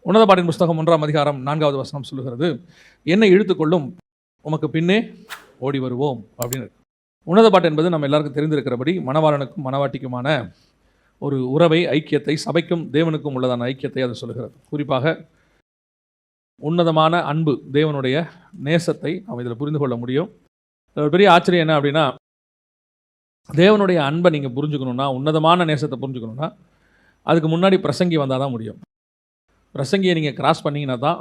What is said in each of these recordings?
உன்னத பாட்டின் புஸ்தகம் 1ஆம் அதிகாரம் 4வது வசனம் சொல்லுகிறது, என்னை இழுத்துக்கொள்ளும் உமக்கு பின்னே ஓடி வருவோம் அப்படின்னு. உன்னத பாட்டு என்பது நம்ம எல்லாருக்கும் தெரிந்திருக்கிறபடி மணவாளனுக்கும் மணவாட்டிக்குமான ஒரு உறவை, ஐக்கியத்தை, சபைக்கும் தேவனுக்கும் உள்ளதான ஐக்கியத்தை அது சொல்லுகிறது. குறிப்பாக உன்னதமான அன்பு, தேவனுடைய நேசத்தை நாம் இதில் புரிந்து கொள்ள முடியும். ஒரு பெரிய ஆச்சரியம் என்ன அப்படின்னா, தேவனுடைய அன்பை நீங்கள் புரிஞ்சுக்கணுன்னா, உன்னதமான நேசத்தை புரிஞ்சுக்கணுன்னா, அதுக்கு முன்னாடி பிரசங்கி வந்தால் தான் முடியும். பிரசங்கியை நீங்கள் கிராஸ் பண்ணிங்கன்னா தான்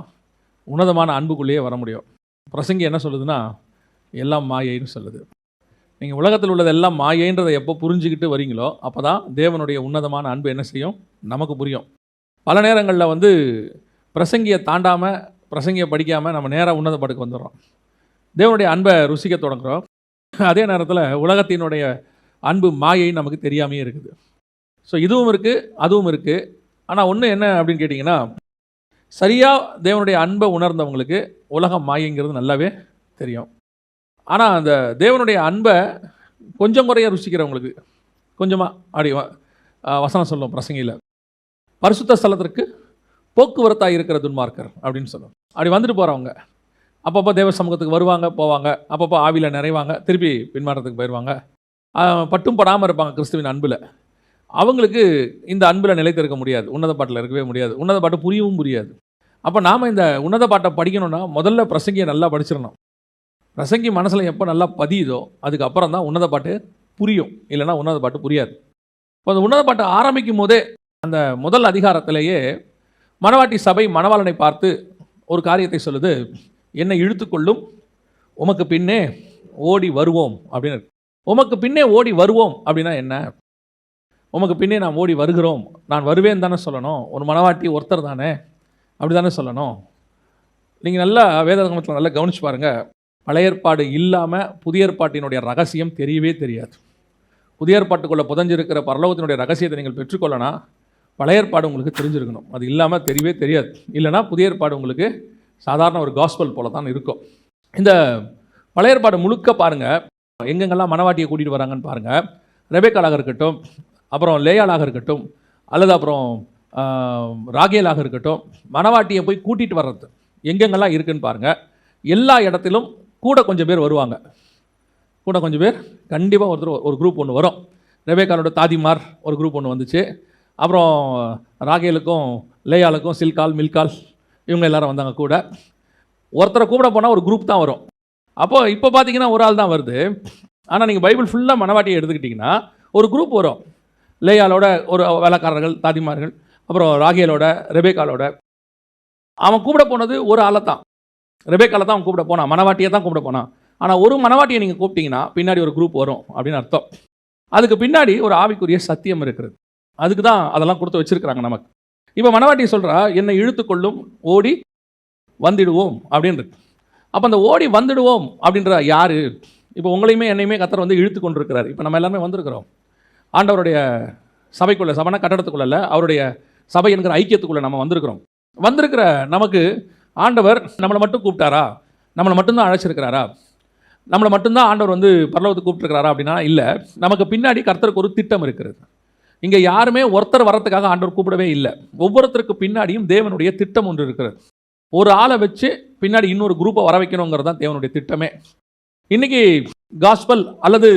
உன்னதமான அன்புக்குள்ளேயே வர முடியும். பிரசங்கி என்ன சொல்லுதுன்னா, எல்லாம் மாயைன்னு சொல்லுது. நீங்கள் உலகத்தில் உள்ளது எல்லாம் மாயைன்றதை எப்போ புரிஞ்சுக்கிட்டு வரீங்களோ அப்போ தான் தேவனுடைய உன்னதமான அன்பு என்ன செய்யும், நமக்கு புரியும். பல நேரங்களில் பிரசங்கியை தாண்டாமல், பிரசங்கியை படிக்காமல் நம்ம நேராக உன்னத பாட்டுக்கு வந்துடுறோம். தேவனுடைய அன்பை ருசிக்க தொடங்குகிறோம். அதே நேரத்தில் உலகத்தினுடைய அன்பு மாயை நமக்கு தெரியாமையே இருக்குது. ஸோ இதுவும் இருக்குது, அதுவும் இருக்குது. ஆனால் ஒன்று என்ன அப்படின்னு கேட்டிங்கன்னா, சரியாக தேவனுடைய அன்பை உணர்ந்தவங்களுக்கு உலகம் மாயைங்கிறது நல்லாவே தெரியும். ஆனால் அந்த தேவனுடைய அன்பை கொஞ்சம் குறைய ருசிக்கிறவங்களுக்கு, கொஞ்சமாக அப்படி வசனம் சொல்லும் பிரசங்கியில், பரிசுத்த ஸ்தலத்திற்கு போக்குவரத்தாக இருக்கிற துன்மார்க்கர் அப்படின்னு சொல்லும். அப்படி வந்துட்டு போகிறவங்க அப்பப்போ தேவ சமூகத்துக்கு வருவாங்க, போவாங்க, அப்பப்போ ஆவியில் நிறைவாங்க, திருப்பி பின்மாற்றத்துக்கு போயிடுவாங்க, பட்டும் படாமல் இருப்பாங்க கிறிஸ்துவின் அன்பில். அவங்களுக்கு இந்த அன்பில் நிலைத்திருக்க முடியாது, உன்னத பாட்டில் இருக்கவே முடியாது, உன்னத பாட்டு புரியவும் புரியாது. அப்போ நாம் இந்த உன்னத பாட்டை படிக்கணும்னா முதல்ல பிரசங்கியை நல்லா படிச்சிடணும். பிரசங்கி மனசில் எப்போ நல்லா பதியுதோ அதுக்கப்புறம் தான் உன்னத பாட்டு புரியும், இல்லைனா உன்னத பாட்டு புரியாது. இப்போ அந்த உன்னத பாட்டை ஆரம்பிக்கும் போதே அந்த முதல் அதிகாரத்திலேயே மணவாட்டி சபை மணவாளனை பார்த்து ஒரு காரியத்தை சொல்லுது, என்னை இழுத்துக்கொள்ளும் உமக்கு பின்னே ஓடி வருவோம் அப்படின்னு. உமக்கு பின்னே ஓடி வருவோம் அப்படின்னா என்ன? உமக்கு பின்னே நாம் ஓடி வருகிறோம், நான் வருவேன் தானே சொல்லணும். ஒரு மணவாட்டி ஒருத்தர் தானே, அப்படி தானே சொல்லணும். நீங்கள் நல்லா வேதாகமத்தில் நல்லா கவனிச்சு பாருங்கள். பழைய ஏற்பாடு இல்லாமல் புதிய ஏற்பாட்டினுடைய ரகசியம் தெரியவே தெரியாது. புதிய ஏற்பாட்டுக்குள்ளே புதஞ்சிருக்கிற பரலோகத்தினுடைய ரகசியத்தை நீங்கள் பெற்றுக்கொள்ளனா பழைய ஏற்பாடு உங்களுக்கு தெரிஞ்சிருக்கணும். அது இல்லாமல் தெரியவே தெரியாது. இல்லைனா புதிய ஏற்பாடு உங்களுக்கு சாதாரண ஒரு காஸ்பல் போல தான் இருக்கும். இந்த பழைய ஏற்பாடு முழுக்க பாருங்கள், எங்கெங்கெல்லாம் மணவாட்டியை கூட்டிகிட்டு வராங்கன்னு பாருங்கள். ரெபேக்காளாக இருக்கட்டும், அப்புறம் லேயாளாக இருக்கட்டும், அல்லது அப்புறம் ராகேலாக இருக்கட்டும், மணவாட்டியை போய் கூட்டிகிட்டு வர்றது எங்கெங்கெல்லாம் இருக்குதுன்னு பாருங்கள். எல்லா இடத்திலும் கூட கொஞ்சம் பேர் வருவாங்க, கூட கொஞ்சம் பேர் கண்டிப்பாக ஒரு குரூப் ஒன்று வரும். ரெபேக்காளோட தாதிமார் ஒரு குரூப் ஒன்று வந்துச்சு. அப்புறம் ராகேலுக்கும் லேயாளுக்கும் சில்கால் மில்கால் இவங்க எல்லாரும் வந்தாங்க கூட. ஒருத்தரை கூப்பிட போனால் ஒரு குரூப் தான் வரும். அப்போது இப்போ பார்த்தீங்கன்னா ஒரு ஆள் தான் வருது. ஆனால் நீங்கள் பைபிள் ஃபுல்லாக மணவாட்டியை எடுத்துக்கிட்டிங்கன்னா ஒரு குரூப் வரும். லேயாளோட ஒரு வேலைக்காரர்கள், தாதிமார்கள், அப்புறம் ராகேலோட, ரெபேக்காளோட. அவன் கூப்பிட போனது ஒரு ஆளை தான், ரெபேக்காளை தான் அவன் கூப்பிட போனான், மணவாட்டியை தான் கூப்பிட போனான். ஆனால் ஒரு மணவாட்டியை நீங்கள் கூப்பிட்டீங்கன்னா பின்னாடி ஒரு குரூப் வரும் அப்படின்னு அர்த்தம். அதுக்கு பின்னாடி ஒரு ஆவிக்குரிய சத்தியம் இருக்கிறது. அதுக்கு தான் அதெல்லாம் கொடுத்து வச்சுருக்கிறாங்க நமக்கு. இப்போ மணவாட்டி சொல்கிறா, என்னை இழுத்துக்கொள்ளும் ஓடி வந்துடுவோம் அப்படின்றது. அப்போ அந்த ஓடி வந்துடுவோம் அப்படின்ற யார்? இப்போ உங்களையுமே என்னையுமே கர்த்தர் இழுத்து கொண்டு இருக்கிறார். இப்போ நம்ம எல்லாருமே வந்திருக்கிறோம் ஆண்டவருடைய சபைக்குள்ளே, சபைனா கட்டடத்துக்குள்ள, அவருடைய சபை என்கிற ஐக்கியத்துக்குள்ளே நம்ம வந்திருக்கிறோம். வந்திருக்கிற நமக்கு ஆண்டவர் நம்மளை மட்டும் கூப்பிட்டாரா? நம்மளை மட்டும்தான் அழைச்சிருக்கிறாரா? நம்மளை மட்டும்தான் ஆண்டவர் பரலோகத்துக்கு கூப்பிட்டுருக்கிறாரா அப்படின்னா இல்லை. நமக்கு பின்னாடி கர்த்தருக்கு ஒரு திட்டம் இருக்கிறது. இங்கே யாருமே ஒருத்தர் வரத்துக்காக ஆண்டவர் கூப்பிடவே இல்லை. ஒவ்வொருத்தருக்கு பின்னாடியும் தேவனுடைய திட்டம் ஒன்று இருக்கிறது. ஒரு ஆளை வச்சு பின்னாடி இன்னொரு குரூப்பை வர வைக்கணுங்கிறது தான் தேவனுடைய திட்டமே. இன்றைக்கி காஸ்பல் அல்லது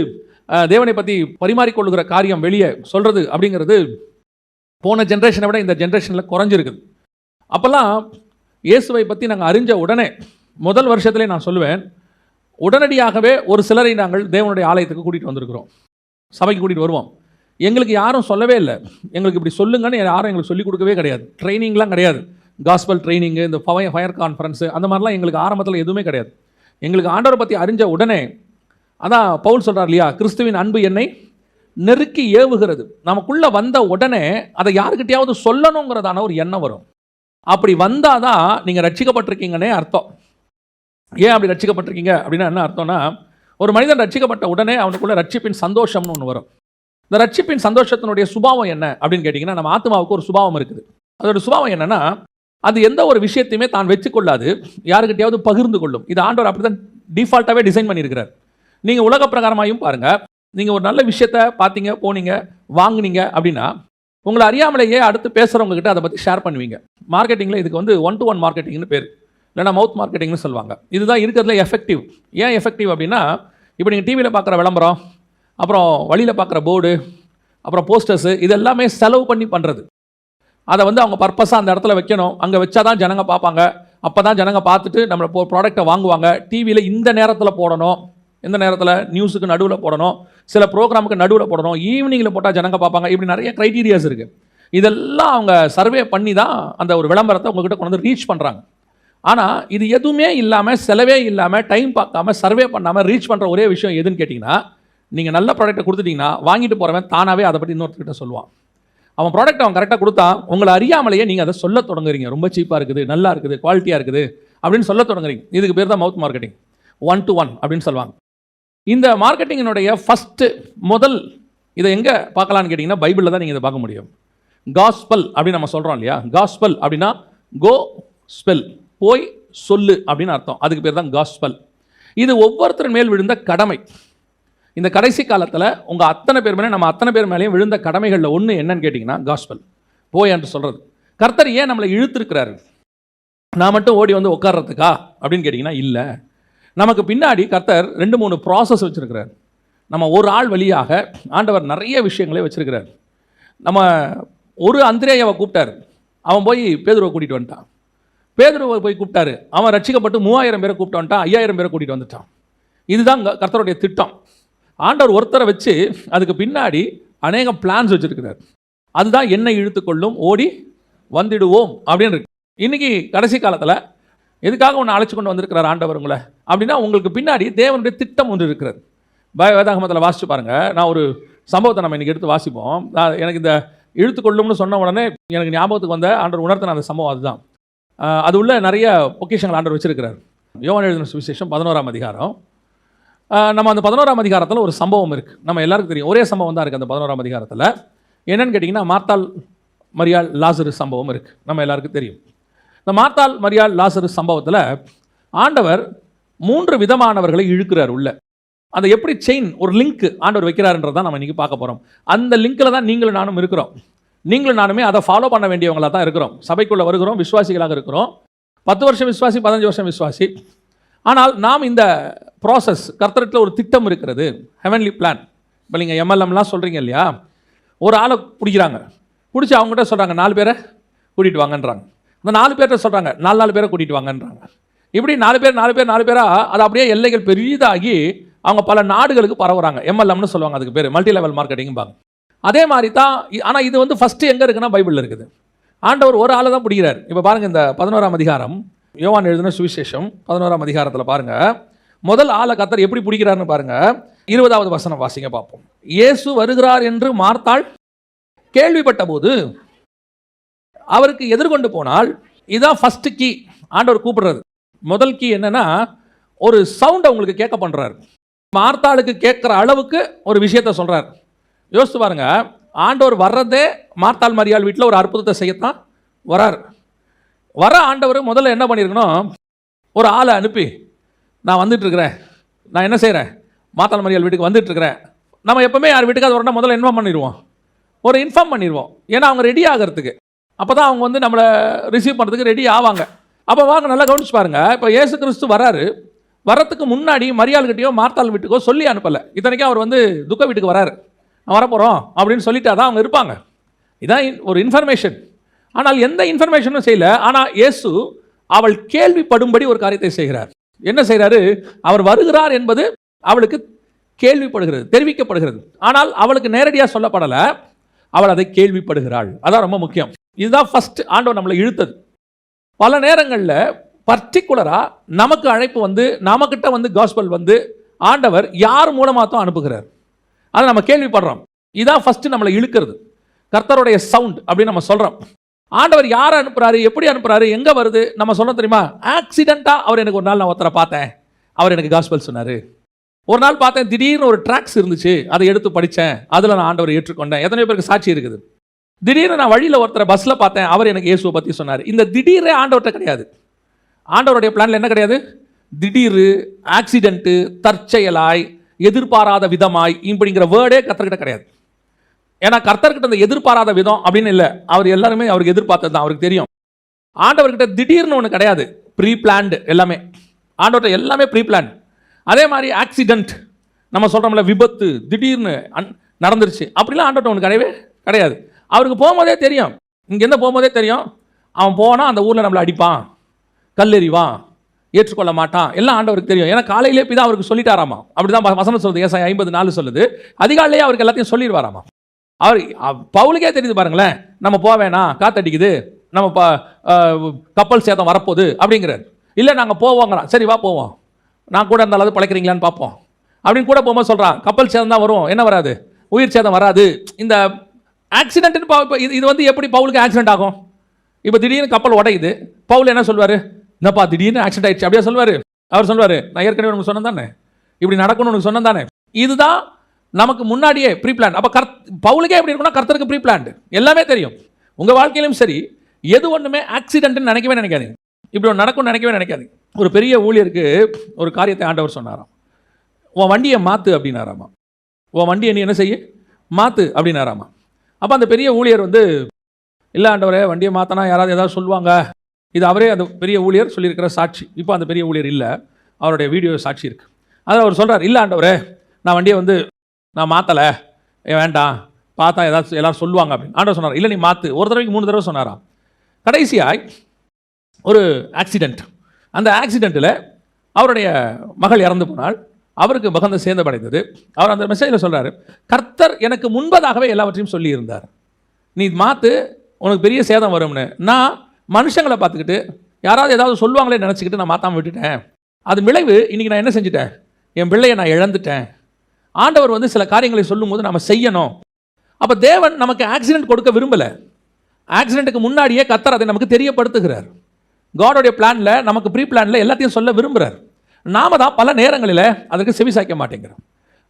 தேவனை பற்றி பரிமாறிக்கொள்ளுகிற காரியம் வெளியே சொல்கிறது அப்படிங்கிறது போன ஜென்ரேஷனை விட இந்த ஜென்ரேஷனில் குறைஞ்சிருக்குது. அப்போல்லாம் இயேசுவை பற்றி நாங்கள் அறிஞ்ச உடனே முதல் வருஷத்திலே நான் சொல்லுவேன், உடனடியாகவே ஒரு சிலரை நாங்கள் தேவனுடைய ஆலயத்துக்கு கூட்டிகிட்டு வந்திருக்கிறோம், சபைக்கு கூட்டிகிட்டு வருவோம். எங்களுக்கு யாரும் சொல்லவே இல்லை, எங்களுக்கு இப்படி சொல்லுங்கன்னு யாரும் எங்களுக்கு சொல்லிக் கொடுக்கவே கிடையாது. ட்ரைனிங்லாம் கிடையாது. காஸ்பல் ட்ரைனிங்கு, இந்த ஃபயர் கான்ஃபரன்ஸு, அந்த மாதிரிலாம் எங்களுக்கு ஆரம்பத்தில் எதுவுமே கிடையாது. எங்களுக்கு ஆண்டவரை பற்றி அறிஞ்ச உடனே, அதான் பவுல் சொல்கிறார் இல்லையா, கிறிஸ்துவின் அன்பு என்னை நெருக்கி ஏவுகிறது. நமக்குள்ளே வந்த உடனே அதை யாருக்கிட்டையாவது சொல்லணுங்கிறதான ஒரு எண்ணம் வரும். அப்படி வந்தால் தான் நீங்கள் ரட்சிக்கப்பட்டிருக்கீங்கன்னே அர்த்தம். ஏன் அப்படி ரட்சிக்கப்பட்டிருக்கீங்க அப்படின்னா என்ன அர்த்தம்னா, ஒரு மனிதன் ரட்சிக்கப்பட்ட உடனே அவனுக்குள்ள ரட்சிப்பின் சந்தோஷம்னு ஒன்று வரும். இந்த ரட்சிப்பின் சந்தோஷத்தினுடைய சுபாவம் என்ன அப்படின்னு கேட்டிங்கன்னா, நம்ம ஆத்மாவுக்கு ஒரு சுபாவம் இருக்குது. அதோட சுபாவம் என்னென்னா, அது எந்த ஒரு விஷயத்தையுமே தான் வச்சுக்கொள்ளாது, யாருக்கிட்டையாவது பகிர்ந்து கொள்ளும். இது ஆண்டவர் அப்படி தான் டிஃபால்ட்டாகவே டிசைன் பண்ணியிருக்கிறார். நீங்கள் உலக பிரகாரமாயும் பாருங்கள், நீங்கள் ஒரு நல்ல விஷயத்தை பார்த்தீங்க, போனீங்க, வாங்குனீங்க அப்படின்னா உங்களை அறியாமலேயே அடுத்து பேசுகிறவங்க கிட்ட அதை பற்றி ஷேர் பண்ணுவீங்க. மார்க்கெட்டிங்கில் இதுக்கு வந்து 1-to-1 மார்க்கெட்டிங்னு பேர், இல்லைனா மவுத் மார்க்கெட்டிங்னு சொல்லுவாங்க. இதுதான் இருக்கிறதுல எஃபெக்டிவ். ஏன் எஃபெக்டிவ் அப்படின்னா, இப்போ நீங்கள் டிவியில் பார்க்குற விளம்பரம், அப்புறம் வழியில் பார்க்குற போர்டு, அப்புறம் போஸ்டர்ஸு, இது எல்லாமே செலவு பண்ணி பண்ணுறது. அதை வந்து அவங்க பர்பஸாக அந்த இடத்துல வைக்கணும். அங்கே வச்சா தான் ஜனங்க பார்ப்பாங்க. அப்போ தான் ஜனங்க பார்த்துட்டு நம்மளை ப்ராடக்டை வாங்குவாங்க. டிவியில் இந்த நேரத்தில் போடணும், இந்த நேரத்தில் நியூஸுக்கு நடுவில் போடணும், சில ப்ரோக்ராமுக்கு நடுவில் போடணும், ஈவினிங்கில் போட்டால் ஜனங்க பார்ப்பாங்க. இப்படி நிறைய க்ரைட்டீரியாஸ் இருக்குது. இதெல்லாம் அவங்க சர்வே பண்ணி தான் அந்த ஒரு விளம்பரத்தை உங்ககிட்ட கொண்டு வந்து ரீச் பண்ணுறாங்க. ஆனால் இது எதுவுமே இல்லாமல், செலவே இல்லாமல், டைம் பார்க்காம, சர்வே பண்ணாமல் ரீச் பண்ணுற ஒரே விஷயம் எதுன்னு கேட்டிங்கன்னா, நீங்கள் நல்ல ப்ராடக்ட்டை கொடுத்துட்டிங்கன்னா வாங்கிட்டு போகிறவன் தானாகவே அதை பற்றி இன்னொருத்தர்கிட்ட சொல்லுவான். அவன் ப்ராடக்ட் அவன் கரெக்டாக கொடுத்தா உங்களை அறியாமலேயே நீங்கள் அதை சொல்ல தொடங்குறீங்க. ரொம்ப சீப்பாக இருக்குது, நல்லா இருக்குது, குவாலிட்டியாக இருக்குது அப்படின்னு சொல்ல தொடங்குறீங்க. இதுக்கு பேர் தான் மவுத் மார்க்கெட்டிங், 1-to-1 அப்படின்னு சொல்லுவாங்க. இந்த மார்க்கெட்டிங்கினுடைய முதல் இதை எங்கே பார்க்கலான்னு கேட்டிங்கன்னா, பைபிளில் தான் நீங்கள் இதை பார்க்க முடியும். காஸ்பல் அப்படின்னு நம்ம சொல்கிறோம் இல்லையா? காஸ்பல் அப்படின்னா கோ ஸ்பெல், போய் சொல்லு அப்படின்னு அர்த்தம். அதுக்கு பேர் தான் காஸ்பல். இது ஒவ்வொருத்தர் மேல் விழுந்த கடமை. இந்த கடைசி காலத்தில் உங்கள் அத்தனை பேர் மேலே, நம்ம அத்தனை பேர் மேலேயும் விழுந்த கடமைகளில் ஒன்று என்னன்னு கேட்டிங்கன்னா காஸ்பல், போய் என்று சொல்கிறது. கர்த்தர் ஏன் நம்மளை இழுத்துருக்கிறாரு? நான் மட்டும் ஓடி வந்து உட்கார்றதுக்கா அப்படின்னு கேட்டிங்கன்னா இல்லை. நமக்கு பின்னாடி கர்த்தர் 2-3 ப்ராசஸ் வச்சுருக்கிறார். நம்ம ஒரு ஆள் வழியாக ஆண்டவர் நிறைய விஷயங்களே வச்சுருக்கிறார். நம்ம ஒரு அந்திரேயாவை கூப்பிட்டார், அவன் போய் பேதுருவை கூட்டிகிட்டு வந்துட்டான். பேதுருவை போய் கூப்பிட்டாரு, அவன் ரட்சிக்கப்பட்டு 3000 பேரை கூப்பிட்டு வந்துட்டான், 5000 பேரை கூட்டிகிட்டு வந்துட்டான். இதுதான் கர்த்தருடைய திட்டம். ஆண்டவர் ஒருத்தரை வச்சு அதுக்கு பின்னாடி அநேக பிளான்ஸ் வச்சுருக்கிறார். அதுதான் என்னை இழுத்துக்கொள்ளும், ஓடி வந்துடுவோம் அப்படின்னு இருக்கு. இன்றைக்கி கடைசி காலத்தில் எதுக்காக ஒன்று அழைச்சி கொண்டு வந்திருக்கிறார் ஆண்டவர் உங்களை அப்படின்னா, உங்களுக்கு பின்னாடி தேவனுடைய திட்டம் ஒன்று இருக்கிறது. வேதாகமத்தில் வாசித்து பாருங்கள். நான் ஒரு சம்பவத்தை நம்ம இன்றைக்கி எடுத்து வாசிப்போம். எனக்கு இந்த இழுத்துக்கொள்ளும்னு சொன்ன உடனே எனக்கு ஞாபகத்துக்கு வந்த ஆண்டவர் உணர்த்தின அந்த சம்பவம் அதுதான். அது உள்ள நிறைய பொக்கிஷங்கள் ஆண்டவர் வச்சிருக்கிறார். யோவான் எழுதின சுவிசேஷம் 11ஆம் அதிகாரம். நம்ம அந்த 11ஆம் அதிகாரத்தில் ஒரு சம்பவம் இருக்குது. நம்ம எல்லாருக்கும் தெரியும், ஒரே சம்பவம் தான் இருக்குது அந்த 11ஆம் அதிகாரத்தில். என்னென்னு கேட்டிங்கன்னா, மார்த்தாள் மரியாள் லாசரு சம்பவம் இருக்குது. நம்ம எல்லாருக்கும் தெரியும். இந்த மார்த்தாள் மரியாள் லாசரு சம்பவத்தில் ஆண்டவர் 3 விதமானவர்களை இழுக்கிறார் உள்ள. அந்த எப்படி செயின், ஒரு லிங்க் ஆண்டவர் வைக்கிறாருன்றதான் நம்ம இன்றைக்கி பார்க்க போகிறோம். அந்த லிங்கில் தான் நீங்களும் நானும் இருக்கிறோம். நீங்களும் நானுமே அதை ஃபாலோ பண்ண வேண்டியவங்களாக தான் இருக்கிறோம். சபைக்குள்ளே வருகிறோம், விசுவாசிகளாக இருக்கிறோம். 10 வருஷம் விசுவாசி, 15 வருஷம் விசுவாசி. ஆனால் நாம் இந்த ப்ராசஸ், கர்த்தரத்தில் ஒரு திட்டம் இருக்கிறது, ஹெவன்லி பிளான். இப்போ நீங்கள் MLMலாம் சொல்கிறீங்க இல்லையா? ஒரு ஆளை பிடிக்கிறாங்க, பிடிச்சி அவங்ககிட்ட சொல்கிறாங்க 4 பேரை கூட்டிகிட்டு வாங்கன்றாங்க. அந்த 4 பேர்கிட்ட சொல்கிறாங்க 4 பேரை கூட்டிகிட்டு வாங்கன்றாங்க. இப்படி 4 பேராக அது அப்படியே எல்லைகள் பெரிதாகி அவங்க பல நாடுகளுக்கு பரவுறாங்க. MLMனு சொல்லுவாங்க, அதுக்கு பேர் மல்டி லெவல் மார்க்கெட்டிங்பாங்க. அதே மாதிரி தான். ஆனால் இது வந்து ஃபஸ்ட்டு எங்கே இருக்குன்னா பைபிளில் இருக்குது. ஆண்டவர் ஒரு ஆளை தான் பிடிக்கிறார். இப்போ பாருங்கள், இந்த 11ஆம் அதிகாரம், யோவான் எழுதின சுவிசேஷம் 11ஆம் அதிகாரத்தில் பாருங்கள், முதல் ஆளை கர்த்தர் எப்படி பிடிக்கிறார்னு பாருங்கள். 20வது வசனம் வாசிங்க பார்ப்போம். இயேசு வருகிறார் என்று மார்த்தாள் கேள்விப்பட்ட போது அவருக்கு எதிர்கொண்டு போனால், இதுதான் ஃபஸ்ட்டு கீ. ஆண்டவர் கூப்பிடுறது முதல் கீ என்னன்னா, ஒரு சவுண்டை உங்களுக்கு கேட்க பண்ணுறாரு. மார்த்தாளுக்கு கேட்குற அளவுக்கு ஒரு விஷயத்தை சொல்கிறார். யோசித்து பாருங்க, ஆண்டவர் வர்றதே மார்த்தாள் மரியாள் வீட்டில் ஒரு அற்புதத்தை செய்யத்தான் வரார். வர ஆண்டவர் முதல்ல என்ன பண்ணியிருக்கணும், ஒரு ஆளை அனுப்பி, நான் வந்துட்டுருக்கிறேன், நான் என்ன செய்கிறேன், மார்த்தாள் மரியாள் வீட்டுக்கு வந்துட்டுருக்கிறேன். நம்ம எப்போவுமே யார் வீட்டுக்காவது வரணும் முதல்ல இன்ஃபார்ம் பண்ணிடுவோம், ஒரு இன்ஃபார்ம் பண்ணிடுவோம். ஏன்னா அவங்க ரெடி ஆகிறதுக்கு, அப்போ தான் அவங்க வந்து நம்மளை ரிசீவ் பண்ணுறதுக்கு ரெடி ஆவாங்க. அப்போ வாங்க, நல்லா கவனிச்சு பாருங்கள். இப்போ இயேசு கிறிஸ்து வராரு, வரத்துக்கு முன்னாடி மரியாள்கிட்டையோ மார்த்தாள் வீட்டுக்கோ சொல்லி அனுப்பலை. இத்தனைக்கும் அவர் வந்து துக்க வீட்டுக்கு வராரு, வரப்போகிறோம் அப்படின்னு சொல்லிட்டா தான் அவங்க இருப்பாங்க. இதான் ஒரு இன்ஃபர்மேஷன். ஆனால் எந்த இன்ஃபர்மேஷனும் செய்யல. ஆனால் இயேசு அவள் கேள்விப்படும்படி ஒரு காரியத்தை செய்கிறார். என்ன செய்கிறாரு, அவர் வருகிறார் என்பது அவளுக்கு கேள்விப்படுகிறது, தெரிவிக்கப்படுகிறது. ஆனால் அவளுக்கு நேரடியாக சொல்லப்படலை, அவள் அதை கேள்விப்படுகிறாள். அதான் ரொம்ப முக்கியம். இதுதான் ஃபர்ஸ்ட் ஆண்டவர் நம்மளை இழுத்தது. பல நேரங்களில் பர்டிகுலராக நமக்கு அழைப்பு வந்து, நமக்கிட்ட வந்து காஸ்பல் வந்து ஆண்டவர் யார் மூலமாக தான் அனுப்புகிறார், அதை நம்ம கேள்விப்படுறோம். இதுதான் ஃபஸ்ட்டு நம்மளை இழுக்கிறது, கர்த்தருடைய சவுண்ட் அப்படின்னு நம்ம சொல்கிறோம். ஆண்டவர் யாரை அனுப்புகிறாரு, எப்படி அனுப்புகிறாரு, எங்கே வருது நம்ம சொல்ல தெரியுமா? ஆக்சிடெண்ட்டாக அவர் எனக்கு ஒரு நாள், நான் ஒருத்தரை பார்த்தேன், அவர் எனக்கு காஸ்பல் சொன்னார். ஒரு நாள் பார்த்தேன், திடீர்னு ஒரு ட்ராக்ஸ் இருந்துச்சு, அதை எடுத்து படித்தேன், அதில் நான் ஆண்டவரை ஏற்றுக்கொண்டேன். எத்தனை பேருக்கு சாட்சி இருக்குது? திடீர்னு நான் வழியில் ஒருத்தரை பஸ்ஸில் பார்த்தேன், அவர் எனக்கு இயேசுவை பற்றி சொன்னார். இந்த திடீரே ஆண்டவர்கிட்ட கிடையாது. ஆண்டவருடைய பிளானில் என்ன கிடையாது? திடீர், ஆக்சிடென்ட்டு, தற்செயலாய், எதிர்பாராத விதமாய் இப்படிங்கிற வேர்டே கர்த்தர்கிட்ட கிடையாது. ஏன்னா கர்த்தர்கிட்ட அந்த எதிர்பாராத விதம் அப்படின்னு இல்லை, அவர் எல்லாருமே அவருக்கு எதிர்பார்த்தது தான், அவருக்கு தெரியும். ஆண்டவர்கிட்ட திடீர்னு ஒன்று கிடையாது, ப்ரீ பிளான்டு எல்லாமே. ஆண்டவர்கிட்ட எல்லாமே ப்ரீ பிளான். அதே மாதிரி ஆக்சிடென்ட் நம்ம சொல்கிறோம்ல, விபத்து திடீர்னு நடந்துருச்சு அப்படிலாம் ஆண்டவர்கிட்ட ஒன்று கிடையவே கிடையாது. அவருக்கு போகும்போதே தெரியும், இங்கேருந்து போகும்போதே தெரியும் அவன் போனால் அந்த ஊரில் நம்மளை அடிப்பான், கல்லெறிவான், ஏற்றுக்கொள்ள மாட்டான், எல்லாம் ஆண்டவருக்கு தெரியும். ஏன்னா காலையிலே பிதா அவருக்கு சொல்லிட்டாராமா. அப்படி தான் வசனம் சொல்லுது, ஏசாயா 50:4 சொல்லுது. அதிகாலையே அவருக்கு எல்லாத்தையும் சொல்லிடுவாராமா. அவர் பவுலுக்கே தெரியுது பாருங்களேன், நம்ம போவேனா, காத்தடிக்குது, நம்ம கப்பல் சேதம் வரப்போகுது அப்படிங்கிறார். இல்லை நாங்கள் போவோங்கிறான், சரி வா போவோம், நான் கூட அந்த அளவு பழைக்கிறீங்களான்னு பார்ப்போம் அப்படின்னு கூட போகும்போது சொல்கிறான், கப்பல் சேதம் தான் வரும், என்ன வராது, உயிர் சேதம் வராது. இந்த ஆக்சிடென்ட்னு இது வந்து எப்படி பவுலுக்கு ஆக்சிடென்ட் ஆகும்? இப்போ திடீர்னு கப்பல் உடையுது, பவுல் என்ன சொல்வார், என்னப்பா திடீர்னு ஆக்சிடென்ட் ஆயிடுச்சு அப்படியே சொல்வார்? அவர் சொல்வார், நான் ஏற்கனவே உனக்கு சொன்னேன் தானே, இப்படி நடக்கணும்னு உனக்கு சொன்னேன் தானே. இதுதான் நமக்கு முன்னாடியே ப்ரீ பிளான். அப்போ பவுலுக்கே எப்படி இருக்குன்னா கர்த்தருக்கு ப்ரீ பிளான்டு, எல்லாமே தெரியும். உங்கள் வாழ்க்கையிலும் சரி, எது ஒன்றுமே ஆக்சிடென்ட்னு நினைக்கவே நினைக்காதீங்க, இப்படி ஒன்று நடக்கும்னு நினைக்கவே நினைக்காதீங்க. ஒரு பெரிய ஊழியருக்கு ஒரு காரியத்தை ஆண்டவர் சொன்னாராம், உன் வண்டியை மாற்று அப்படின்னாராமா. உன் வண்டியை நீ என்ன செய்ய மாற்று அப்படின்னாராமா. அப்போ அந்த பெரிய ஊழியர் வந்து, இல்லை ஆண்டவரே வண்டியை மாற்றினா யாராவது ஏதாவது சொல்லுவாங்க, இது அவரே அந்த பெரிய ஊழியர் சொல்லியிருக்கிற சாட்சி. இப்போ அந்த பெரிய ஊழியர் இல்லை, அவருடைய வீடியோ சாட்சி இருக்குது. அதில் அவர் சொல்கிறார், இல்லை ஆண்டவரே நான் வண்டியை வந்து நான் மாற்றலை, வேண்டாம், பார்த்தா ஏதாவது எல்லோரும் சொல்லுவாங்க அப்படின்னு. ஆண்டவர் சொன்னார், இல்லை நீ மாற்று. ஒரு தடவைக்கு 3 தடவை சொன்னாராம். கடைசியாய் ஒரு ஆக்சிடெண்ட், அந்த ஆக்சிடெண்ட்டில் அவருடைய மகள் இறந்து போனால் அவருக்கு மகந்த சேதமடைந்தது. அவர் அந்த மெசேஜில் சொல்கிறார், கர்த்தர் எனக்கு முன்பதாகவே எல்லாவற்றையும் சொல்லியிருந்தார், நீ மாற்று, உனக்கு பெரிய சேதம் வரும்னு. நான் மனுஷங்களை பார்த்துக்கிட்டு யாராவது ஏதாவது சொல்லுவாங்களே நினச்சிக்கிட்டு நான் மாற்றாமல் விட்டுட்டேன். அது விளைவு இன்றைக்கி நான் என்ன செஞ்சுட்டேன், என் பிள்ளையை நான் இழந்துட்டேன். ஆண்டவர் வந்து சில காரியங்களை சொல்லும்போது நம்ம செய்யணும். அப்போ தேவன் நமக்கு ஆக்சிடென்ட் கொடுக்க விரும்பலை, ஆக்சிடென்ட்டுக்கு முன்னாடியே கர்த்தர் அதை நமக்கு தெரியப்படுத்துகிறார். காடோடைய பிளானில், நமக்கு ப்ரீ பிளானில் எல்லாத்தையும் சொல்ல விரும்புகிறார். நாம தான் பல நேரங்களில் அதற்கு செவி சாய்க்க மாட்டேங்கிறோம்.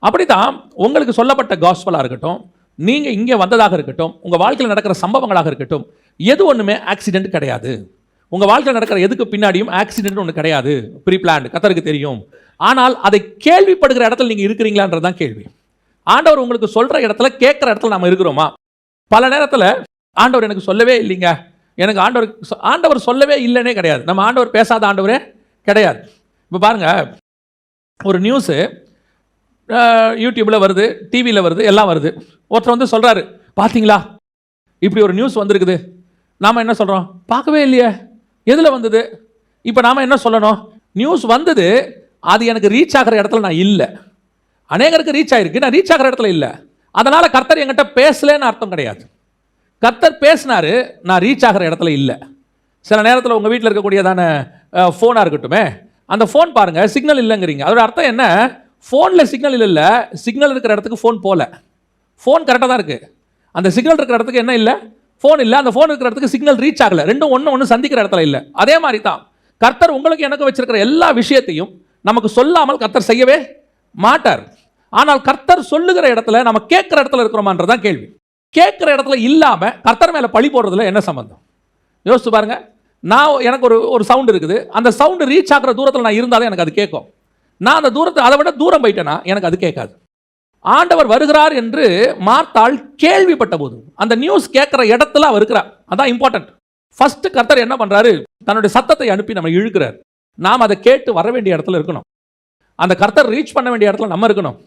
அப்படி தான் உங்களுக்கு சொல்லப்பட்ட காஸ்பலாக இருக்கட்டும், நீங்கள் இங்கே வந்ததாக இருக்கட்டும், உங்கள் வாழ்க்கையில் நடக்கிற சம்பவங்களாக இருக்கட்டும், எது ஒன்றுமே ஆக்சிடென்ட் கிடையாது. உங்கள் வாழ்க்கையில் நடக்கிற எதுக்கு பின்னாடியும் ஆக்சிடென்ட் ஒன்று கிடையாது, ப்ரீ பிளான், கர்த்தருக்கு தெரியும். ஆனால் அதை கேள்விப்படுகிற இடத்துல நீங்கள் இருக்கிறீங்களான்றது தான் கேள்வி. ஆண்டவர் உங்களுக்கு சொல்கிற இடத்துல, கேட்குற இடத்துல நம்ம இருக்கிறோமா? பல நேரத்தில் ஆண்டவர் எனக்கு சொல்லவே இல்லைங்க, எனக்கு ஆண்டவர் சொல்லவே இல்லைன்னே கிடையாது. நம்ம ஆண்டவர் பேசாத ஆண்டவரே கிடையாது. இப்போ பாருங்கள், ஒரு நியூஸு யூடியூப்பில் வருது, டிவியில் வருது, எல்லாம் வருது. ஒருத்தர் வந்து சொல்கிறாரு, பார்த்தீங்களா இப்படி ஒரு நியூஸ் வந்திருக்குது. நாம் என்ன சொல்கிறோம், பார்க்கவே இல்லையே, எதில் வந்தது? இப்போ நாம் என்ன சொல்லணும், நியூஸ் வந்தது, அது எனக்கு ரீச் ஆகிற இடத்துல நான் இல்லை. அநேகருக்கு ரீச் ஆகிருக்கு, நான் ரீச் ஆகிற இடத்துல இல்லை. அதனால் கர்த்தர் என்கிட்ட பேசலன்னு அர்த்தம் கிடையாது. கர்த்தர் பேசினார், நான் ரீச் ஆகிற இடத்துல இல்லை. சில நேரத்தில் உங்கள் வீட்டில் இருக்கக்கூடியதான ஃபோனாக இருக்கட்டுமே, அந்த ஃபோன் பாருங்கள் சிக்னல் இல்லைங்கிறீங்க. அதோட அர்த்தம் என்ன, ஃபோனில் சிக்னல் இல்லை, சிக்னல் இருக்கிற இடத்துக்கு ஃபோன் போகல. ஃபோன் கரெக்டாக தான் இருக்குது, அந்த சிக்னல் இருக்கிற இடத்துக்கு என்ன இல்லை, ஃபோன் இல்லை. அந்த ஃபோன் இருக்கிற இடத்துக்கு சிக்னல் ரீச் ஆகலை, ரெண்டும் ஒன்று சந்திக்கிற இடத்துல இல்லை. அதே மாதிரி தான் கர்த்தர் உங்களுக்கு எனக்கு வச்சிருக்கிற எல்லா விஷயத்தையும் நமக்கு சொல்லாமல் கர்த்தர் செய்யவே மாட்டார். ஆனால் கர்த்தர் சொல்லுகிற இடத்துல நம்ம கேட்குற இடத்துல இருக்கிறோமான்றதான் கேள்வி. கேட்குற இடத்துல இல்லாமல் கர்த்தர் மேலே பழி போடுறதுல என்ன சம்பந்தம்? யோசிச்சு பாருங்க. நான் எனக்கு ஒரு சவுண்ட் இருக்குது, அந்த சவுண்டு ரீச் ஆகிற தூரத்தில் நான் இருந்தாலும் எனக்கு அது கேட்கும். நான் அந்த தூரத்தை அதை விட தூரம் போயிட்டேன்னா எனக்கு அது கேட்காது. ஆண்டவர் வருகிறார் என்று மார்த்தாள் கேள்விப்பட்ட போது அந்த நியூஸ் கேட்குற இடத்துல அவர் இருக்கிறார். அதான் இம்பார்ட்டன்ட். ஃபர்ஸ்ட் கர்த்தர் என்ன பண்ணுறாரு, தன்னுடைய சத்தத்தை அனுப்பி நம்ம இழுக்கிறார். நாம் அதை கேட்டு வர வேண்டிய இடத்துல இருக்கணும். அந்த கர்த்தர் ரீச் பண்ண வேண்டிய இடத்துல நம்ம இருக்கணும்.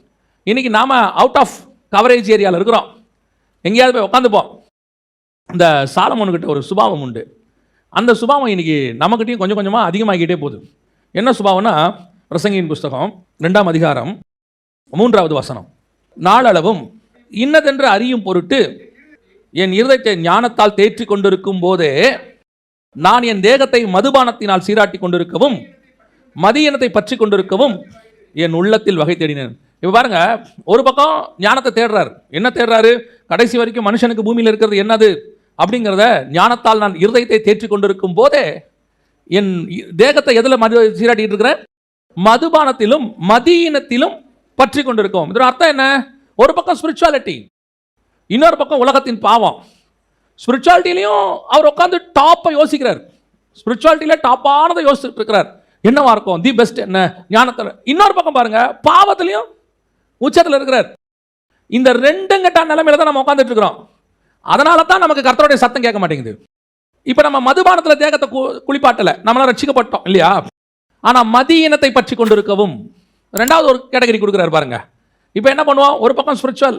இன்னைக்கு நாம் அவுட் ஆஃப் கவரேஜ் ஏரியாவில் இருக்கிறோம். எங்கேயாவது போய் உட்காந்துப்போம். இந்த சாலமோனுக்கிட்ட ஒரு சுபாவம் உண்டு. அந்த சுபாவம் இன்னைக்கு நம்மகிட்டையும் கொஞ்சம் கொஞ்சமாக அதிகமாகிக்கிட்டே போகுது. என்ன சுபாவம்னா, பிரசங்கியின் புஸ்தகம் 2ஆம் அதிகாரம் 3வது வசனம், நாளளவும் இன்னதென்று அறியும் பொருட்டு என் இருதயத்தை ஞானத்தால் தேற்றி கொண்டிருக்கும் போதே நான் என் தேகத்தை மதுபானத்தினால் சீராட்டி கொண்டிருக்கவும் மதியினத்தை பற்றி கொண்டிருக்கவும் என் உள்ளத்தில் வகை தேடினேன். இப்போ பாருங்க, ஒரு பக்கம் ஞானத்தை தேடுறாரு. என்ன தேடுறாரு? கடைசி வரைக்கும் மனுஷனுக்கு பூமியில் இருக்கிறது என்னது அப்படிங்கிறத ஞானத்தால் நான் இருதயத்தை தேற்றி கொண்டிருக்கும் போதே என் தேகத்தை எதில் சீராட்டிட்டு இருக்கிறேன்? மதுபானத்திலும் மதியினத்திலும் பற்றி கொண்டிருக்கும். இதோட அர்த்தம் என்ன? ஒரு பக்கம் ஸ்பிரிச்சுவாலிட்டி, இன்னொரு பக்கம் உலகத்தின் பாவம். ஸ்பிரிச்சுவாலிட்டிலையும் அவர் உட்காந்து டாப்பை யோசிக்கிறார். ஸ்பிரிச்சுவாலிட்டியில டாப்பானதை யோசிச்சுட்டு இருக்கிறார். என்னவா இருக்கும், தி பெஸ்ட் என்ன, ஞானத்தில். இன்னொரு பக்கம் பாருங்க, பாவத்திலையும் உச்சத்தில் இருக்கிறார். இந்த ரெண்டும் கெட்ட நிலைமையில தான் நம்ம உட்காந்துட்டு இருக்கிறோம். அதனால தான் நமக்கு கர்த்தருடைய சத்தம் கேட்க மாட்டேங்குது. இப்ப நம்ம மதுபானத்துல தேகத்தை குளிப்பாட்டல, நம்மளால ரட்சிக்கப்பட்டோம் இல்லையா? ஆனா மதியினத்தை பற்றி கொண்டிருக்கவும் ரெண்டாவது ஒரு கேட்டகரி கொடுக்குறாரு பாருங்க. இப்ப என்ன பண்ணுவோம்? ஒரு பக்கம் ஸ்பிரிச்சுவல்,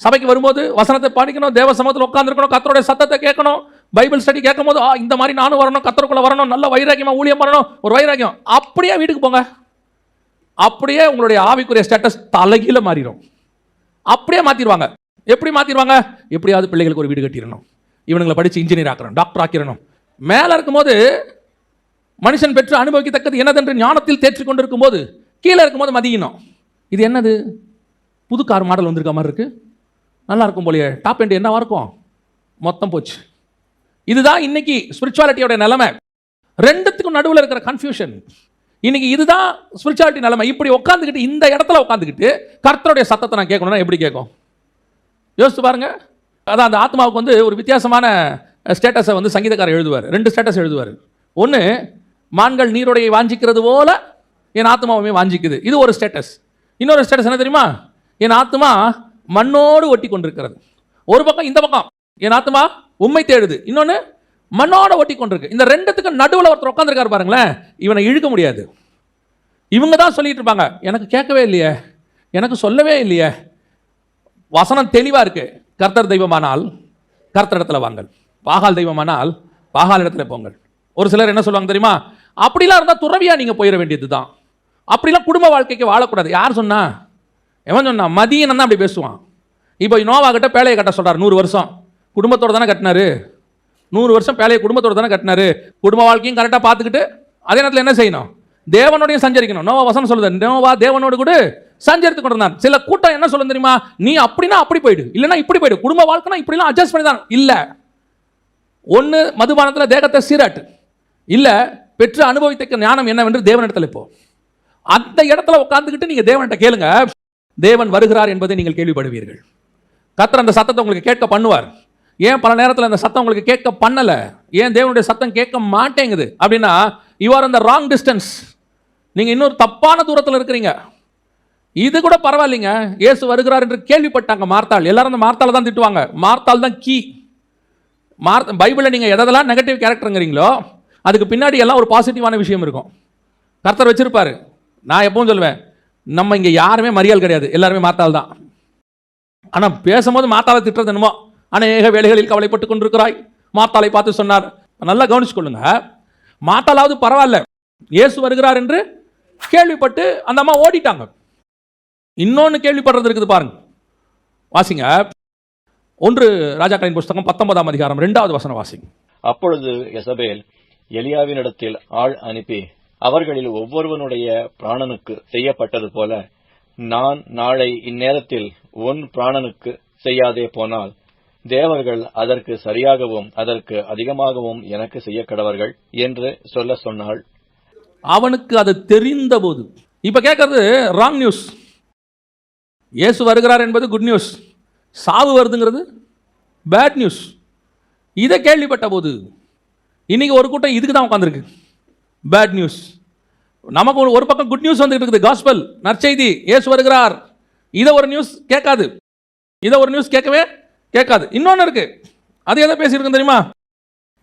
சபைக்கு வரும்போது வசனத்தை படிக்கணும், தேவ சமூகத்தில் உட்கார்ந்துருக்கணும், கர்த்தருடைய சத்தத்தை கேட்கணும், பைபிள் ஸ்டடி கேட்கும் போது இந்த மாதிரி நானும் வரணும், கர்த்தருக்குள்ள வரணும், நல்ல வைராக்கியமா ஊழியம் பண்ணணும், ஒரு வைராக்கியம். அப்படியே வீட்டுக்கு போங்க, அப்படியே உங்களுடைய ஆவிக்குரிய ஸ்டேட்டஸ் தலைகீழ மாறிடும். அப்படியே மாத்திடுவாங்க. எப்படி மாத்திடுவாங்க? எப்படியாவது பிள்ளைகளுக்கு ஒரு வீடு கட்டிடணும், இவனுங்களை படிச்சு இன்ஜினியர் ஆக்கணும், டாக்டர் ஆக்கிடணும். மேல இருக்கும்போது மனுஷன் பெற்று அனுபவிக்கத்தக்கது என்னதென்று ஞானத்தில் தேற்றிக் கொண்டிருக்கும் போது கீழே இருக்கும்போது மதியினோம். இது என்னது? புது கார் மாடல் வந்திருக்க மாதிரி இருக்கு, நல்லா இருக்கும் போலியே, டாப் எண்ட் என்னவா இருக்கும், மொத்தம் போச்சு. இதுதான் இன்னைக்கு ஸ்பிரிச்சுவாலிட்டியோட நிலைமை. ரெண்டுத்துக்கும் நடுவில் இருக்கிற கன்ஃபியூஷன் இன்னைக்கு இதுதான் ஸ்பிரிச்சுவாலிட்டி நிலைமை. இப்படி உட்காந்துக்கிட்டு, இந்த இடத்துல உட்காந்துக்கிட்டு கர்த்தருடைய சத்தத்தை நான் கேட்கணும்னா எப்படி கேட்கும்? யோசிச்சு பாருங்க. அதான் அந்த ஆத்மாவுக்கு வந்து ஒரு வித்தியாசமான ஸ்டேட்டஸை வந்து சங்கீதக்காரர் எழுதுவார். 2 ஸ்டேட்டஸ் எழுதுவார். ஒன்று, மான்கள் நீரோடையை வாஞ்சிக்கிறது போல என் ஆத்மாவுமே வாஞ்சிக்குது, இது ஒரு ஸ்டேட்டஸ். இன்னொரு ஸ்டேட்டஸ் என்ன தெரியுமா? என் ஆத்மா மண்ணோடு ஒட்டி கொண்டிருக்கிறது. ஒரு பக்கம் இந்த பக்கம் என் ஆத்மா உண்மை தேடுது, இன்னொன்று மண்ணோட ஒட்டி கொண்டிருக்கு. இந்த ரெண்டுத்துக்கு நடுவில் ஒருத்தர் உட்காந்துருக்காரு பாருங்களேன், இவனை இழுக்க முடியாது. இவங்க தான் சொல்லிட்டு இருப்பாங்க, எனக்கு கேட்கவே இல்லையே, எனக்கு சொல்லவே இல்லையே. வசனம் தெளிவாக இருக்கு. கர்த்தர் தெய்வமானால் கர்த்தர் இடத்துல வாங்கள், பாகால் தெய்வமானால் பாகால் இடத்துல போங்கள். ஒரு சிலர் என்ன சொல்லுவாங்க தெரியுமா? அப்படிலாம் இருந்தால் துறவியா நீங்கள் போயிட வேண்டியது தான், அப்படிலாம் குடும்ப வாழ்க்கைக்கு வாழக்கூடாது. யார் சொன்னா? எவன் சொன்னா? மதியனம் தான் அப்படி பேசுவான். இப்போ நோவா கிட்ட பேழையை கட்ட சொல்கிறார். 100 வருஷம் குடும்பத்தோடு தானே கட்டினாரு, 100 வருஷம் பேழையை குடும்பத்தோடு தானே கட்டினாரு. குடும்ப வாழ்க்கையும் கரெக்டாக பார்த்துக்கிட்டு அதே நேரத்தில் என்ன செய்யணும்? தேவனோடையும் சஞ்சரிக்கணும். நோவா வசனம் சொல்லுது, நோவா தேவனோடு கூட சஞ்சரித்து கொண்டிருந்தான். சில கூட்டம் என்ன சொல்லும் தெரியுமா? நீ அப்படின்னா அப்படி போயிடு, இல்லைன்னா இப்படி போயிடு, குடும்ப வாழ்க்கைனா இப்படிலாம் அட்ஜஸ்ட் பண்ணி தான். இல்லை, ஒன்று மதுபானத்தில் தேகத்தை சீராட்டு, இல்லை பெற்று அனுபவித்த ஞானம் என்னவென்று தேவனிடத்தில். இப்போ அந்த இடத்துல உட்காந்துக்கிட்டு நீங்கள் தேவன்கிட்ட கேளுங்க, தேவன் வருகிறார் என்பதை நீங்கள் கேள்விப்படுவீர்கள். கர்த்தர் அந்த சத்தத்தை உங்களுக்கு கேட்க பண்ணுவார். ஏன் பல நேரத்தில் அந்த சத்தம் உங்களுக்கு கேட்க பண்ணலை? ஏன் தேவனுடைய சத்தம் கேட்க மாட்டேங்குது அப்படின்னா, யூ ஆர் அந்த ராங் டிஸ்டன்ஸ். நீங்கள் இன்னொரு தப்பான தூரத்தில் இருக்கிறீங்க. இது கூட பரவாயில்லைங்க, இயேசு வருகிறார் என்று கேள்விப்பட்டாங்க மார்த்தாள். எல்லாரும் அந்த மார்த்தாள் தான் திட்டுவாங்க. மார்த்தாள் தான் கீ. பைபிளில் நீங்கள் எதெல்லாம் நெகட்டிவ் கேரக்டருங்கிறீங்களோ அதுக்கு பின்னாடி எல்லாம் ஒரு பாசிட்டிவான விஷயம் இருக்கும். கர்த்தர் வச்சிருப்பாரு. நான் எப்பவும் சொல்லுவேன், நம்ம இங்கே யாருமே மரியாள் கிடையாது, எல்லாருமே மார்த்தாள் தான். ஆனால் பேசும்போது மார்த்தாளை திட்டுறது என்னமோ, அநேக வேலைகளில் கவலைப்பட்டு கொண்டிருக்கிறாய், மார்த்தாளை பார்த்து சொன்னார். நல்லா கவனிச்சுக்கொள்ளுங்க. மார்த்தாளாவது பரவாயில்ல, இயேசு வருகிறார் என்று கேள்விப்பட்டு அந்த அம்மா ஓடிட்டாங்க. இன்னொன்று கேள்விப்படுறது இருக்குது பாருங்க, வாசிங்க. 1 ராஜாக்களின் புஸ்தகம் 19ஆம் அதிகாரம் 2வது வசனம் வாசிங்க. அப்பொழுது யெசபேல் எலியாவினிடத்தில் ஆள் அனுப்பி, அவர்களில் ஒவ்வொருவனுடைய பிராணனுக்கு செய்யப்பட்டது போல நான் நாளை இந்நேரத்தில் உன் பிராணனுக்கு செய்யாதே போனால் தேவர்கள் அதற்கு சரியாகவும் அதற்கு அதிகமாகவும் எனக்கு செய்ய கடவர்கள் என்று சொல்ல சொன்னாள். அவனுக்கு அது தெரிந்த போது, இப்ப கேட்கறது ராங் நியூஸ். இயேசு வருகிறார் என்பது குட் நியூஸ், சாவு வருதுங்கிறது பேட் நியூஸ். இதை கேள்விப்பட்ட போது இன்னைக்கு ஒரு கூட்டம் இதுக்கு தான் உட்காந்துருக்கு, பேட் நியூஸ். நமக்கு ஒரு பக்கம் குட் நியூஸ் வந்துட்டு இருக்குது, காஸ்பல் நற்செய்தி, இயேசு வருகிறார். இதை ஒரு நியூஸ் கேட்காது, இதை ஒரு நியூஸ் கேட்கவே கேட்காது. இன்னொன்று இருக்கு, அது எதை பேசியிருக்கோம் தெரியுமா?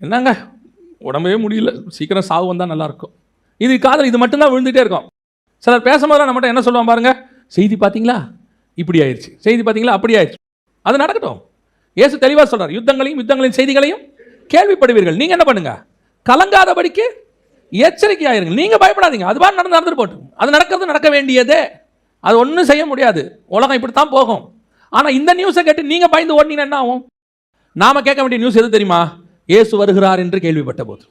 என்னங்க உடம்பே முடியல, சீக்கிரம் சாவு வந்தால் நல்லா இருக்கும். இது காதல், இது மட்டும்தான் விழுந்துட்டே இருக்கும். சிலர் பேசும்போது நம்மகிட்ட என்ன சொல்லுவாங்க பாருங்க, செய்தி பார்த்தீங்களா இப்படி ஆயிடுச்சு, செய்தி பார்த்தீங்களா அப்படி ஆயிடுச்சு. அது நடக்கட்டும். இயேசு தெளிவாக சொல்றார், யுத்தங்களின் செய்திகளையும் கேள்விப்படுவீர்கள். நீங்க என்ன பண்ணுங்க? கலங்காதபடிக்கு எச்சரிக்கையாயிருங்க. நீங்க பயப்படாதீங்க, அது பாட்டு நடந்துட்டு போட்டும். அது நடக்கிறது நடக்க வேண்டியதே, அது ஒன்றும் செய்ய முடியாது. உலகம் இப்படித்தான் போகும். ஆனால் இந்த நியூஸை கேட்டு நீங்க பயந்து ஓடினீங்கன்னா என்ன ஆகும்? நாம கேட்க வேண்டிய நியூஸ் எது தெரியுமா? இயேசு வருகிறார் என்று கேள்விப்பட்ட போது,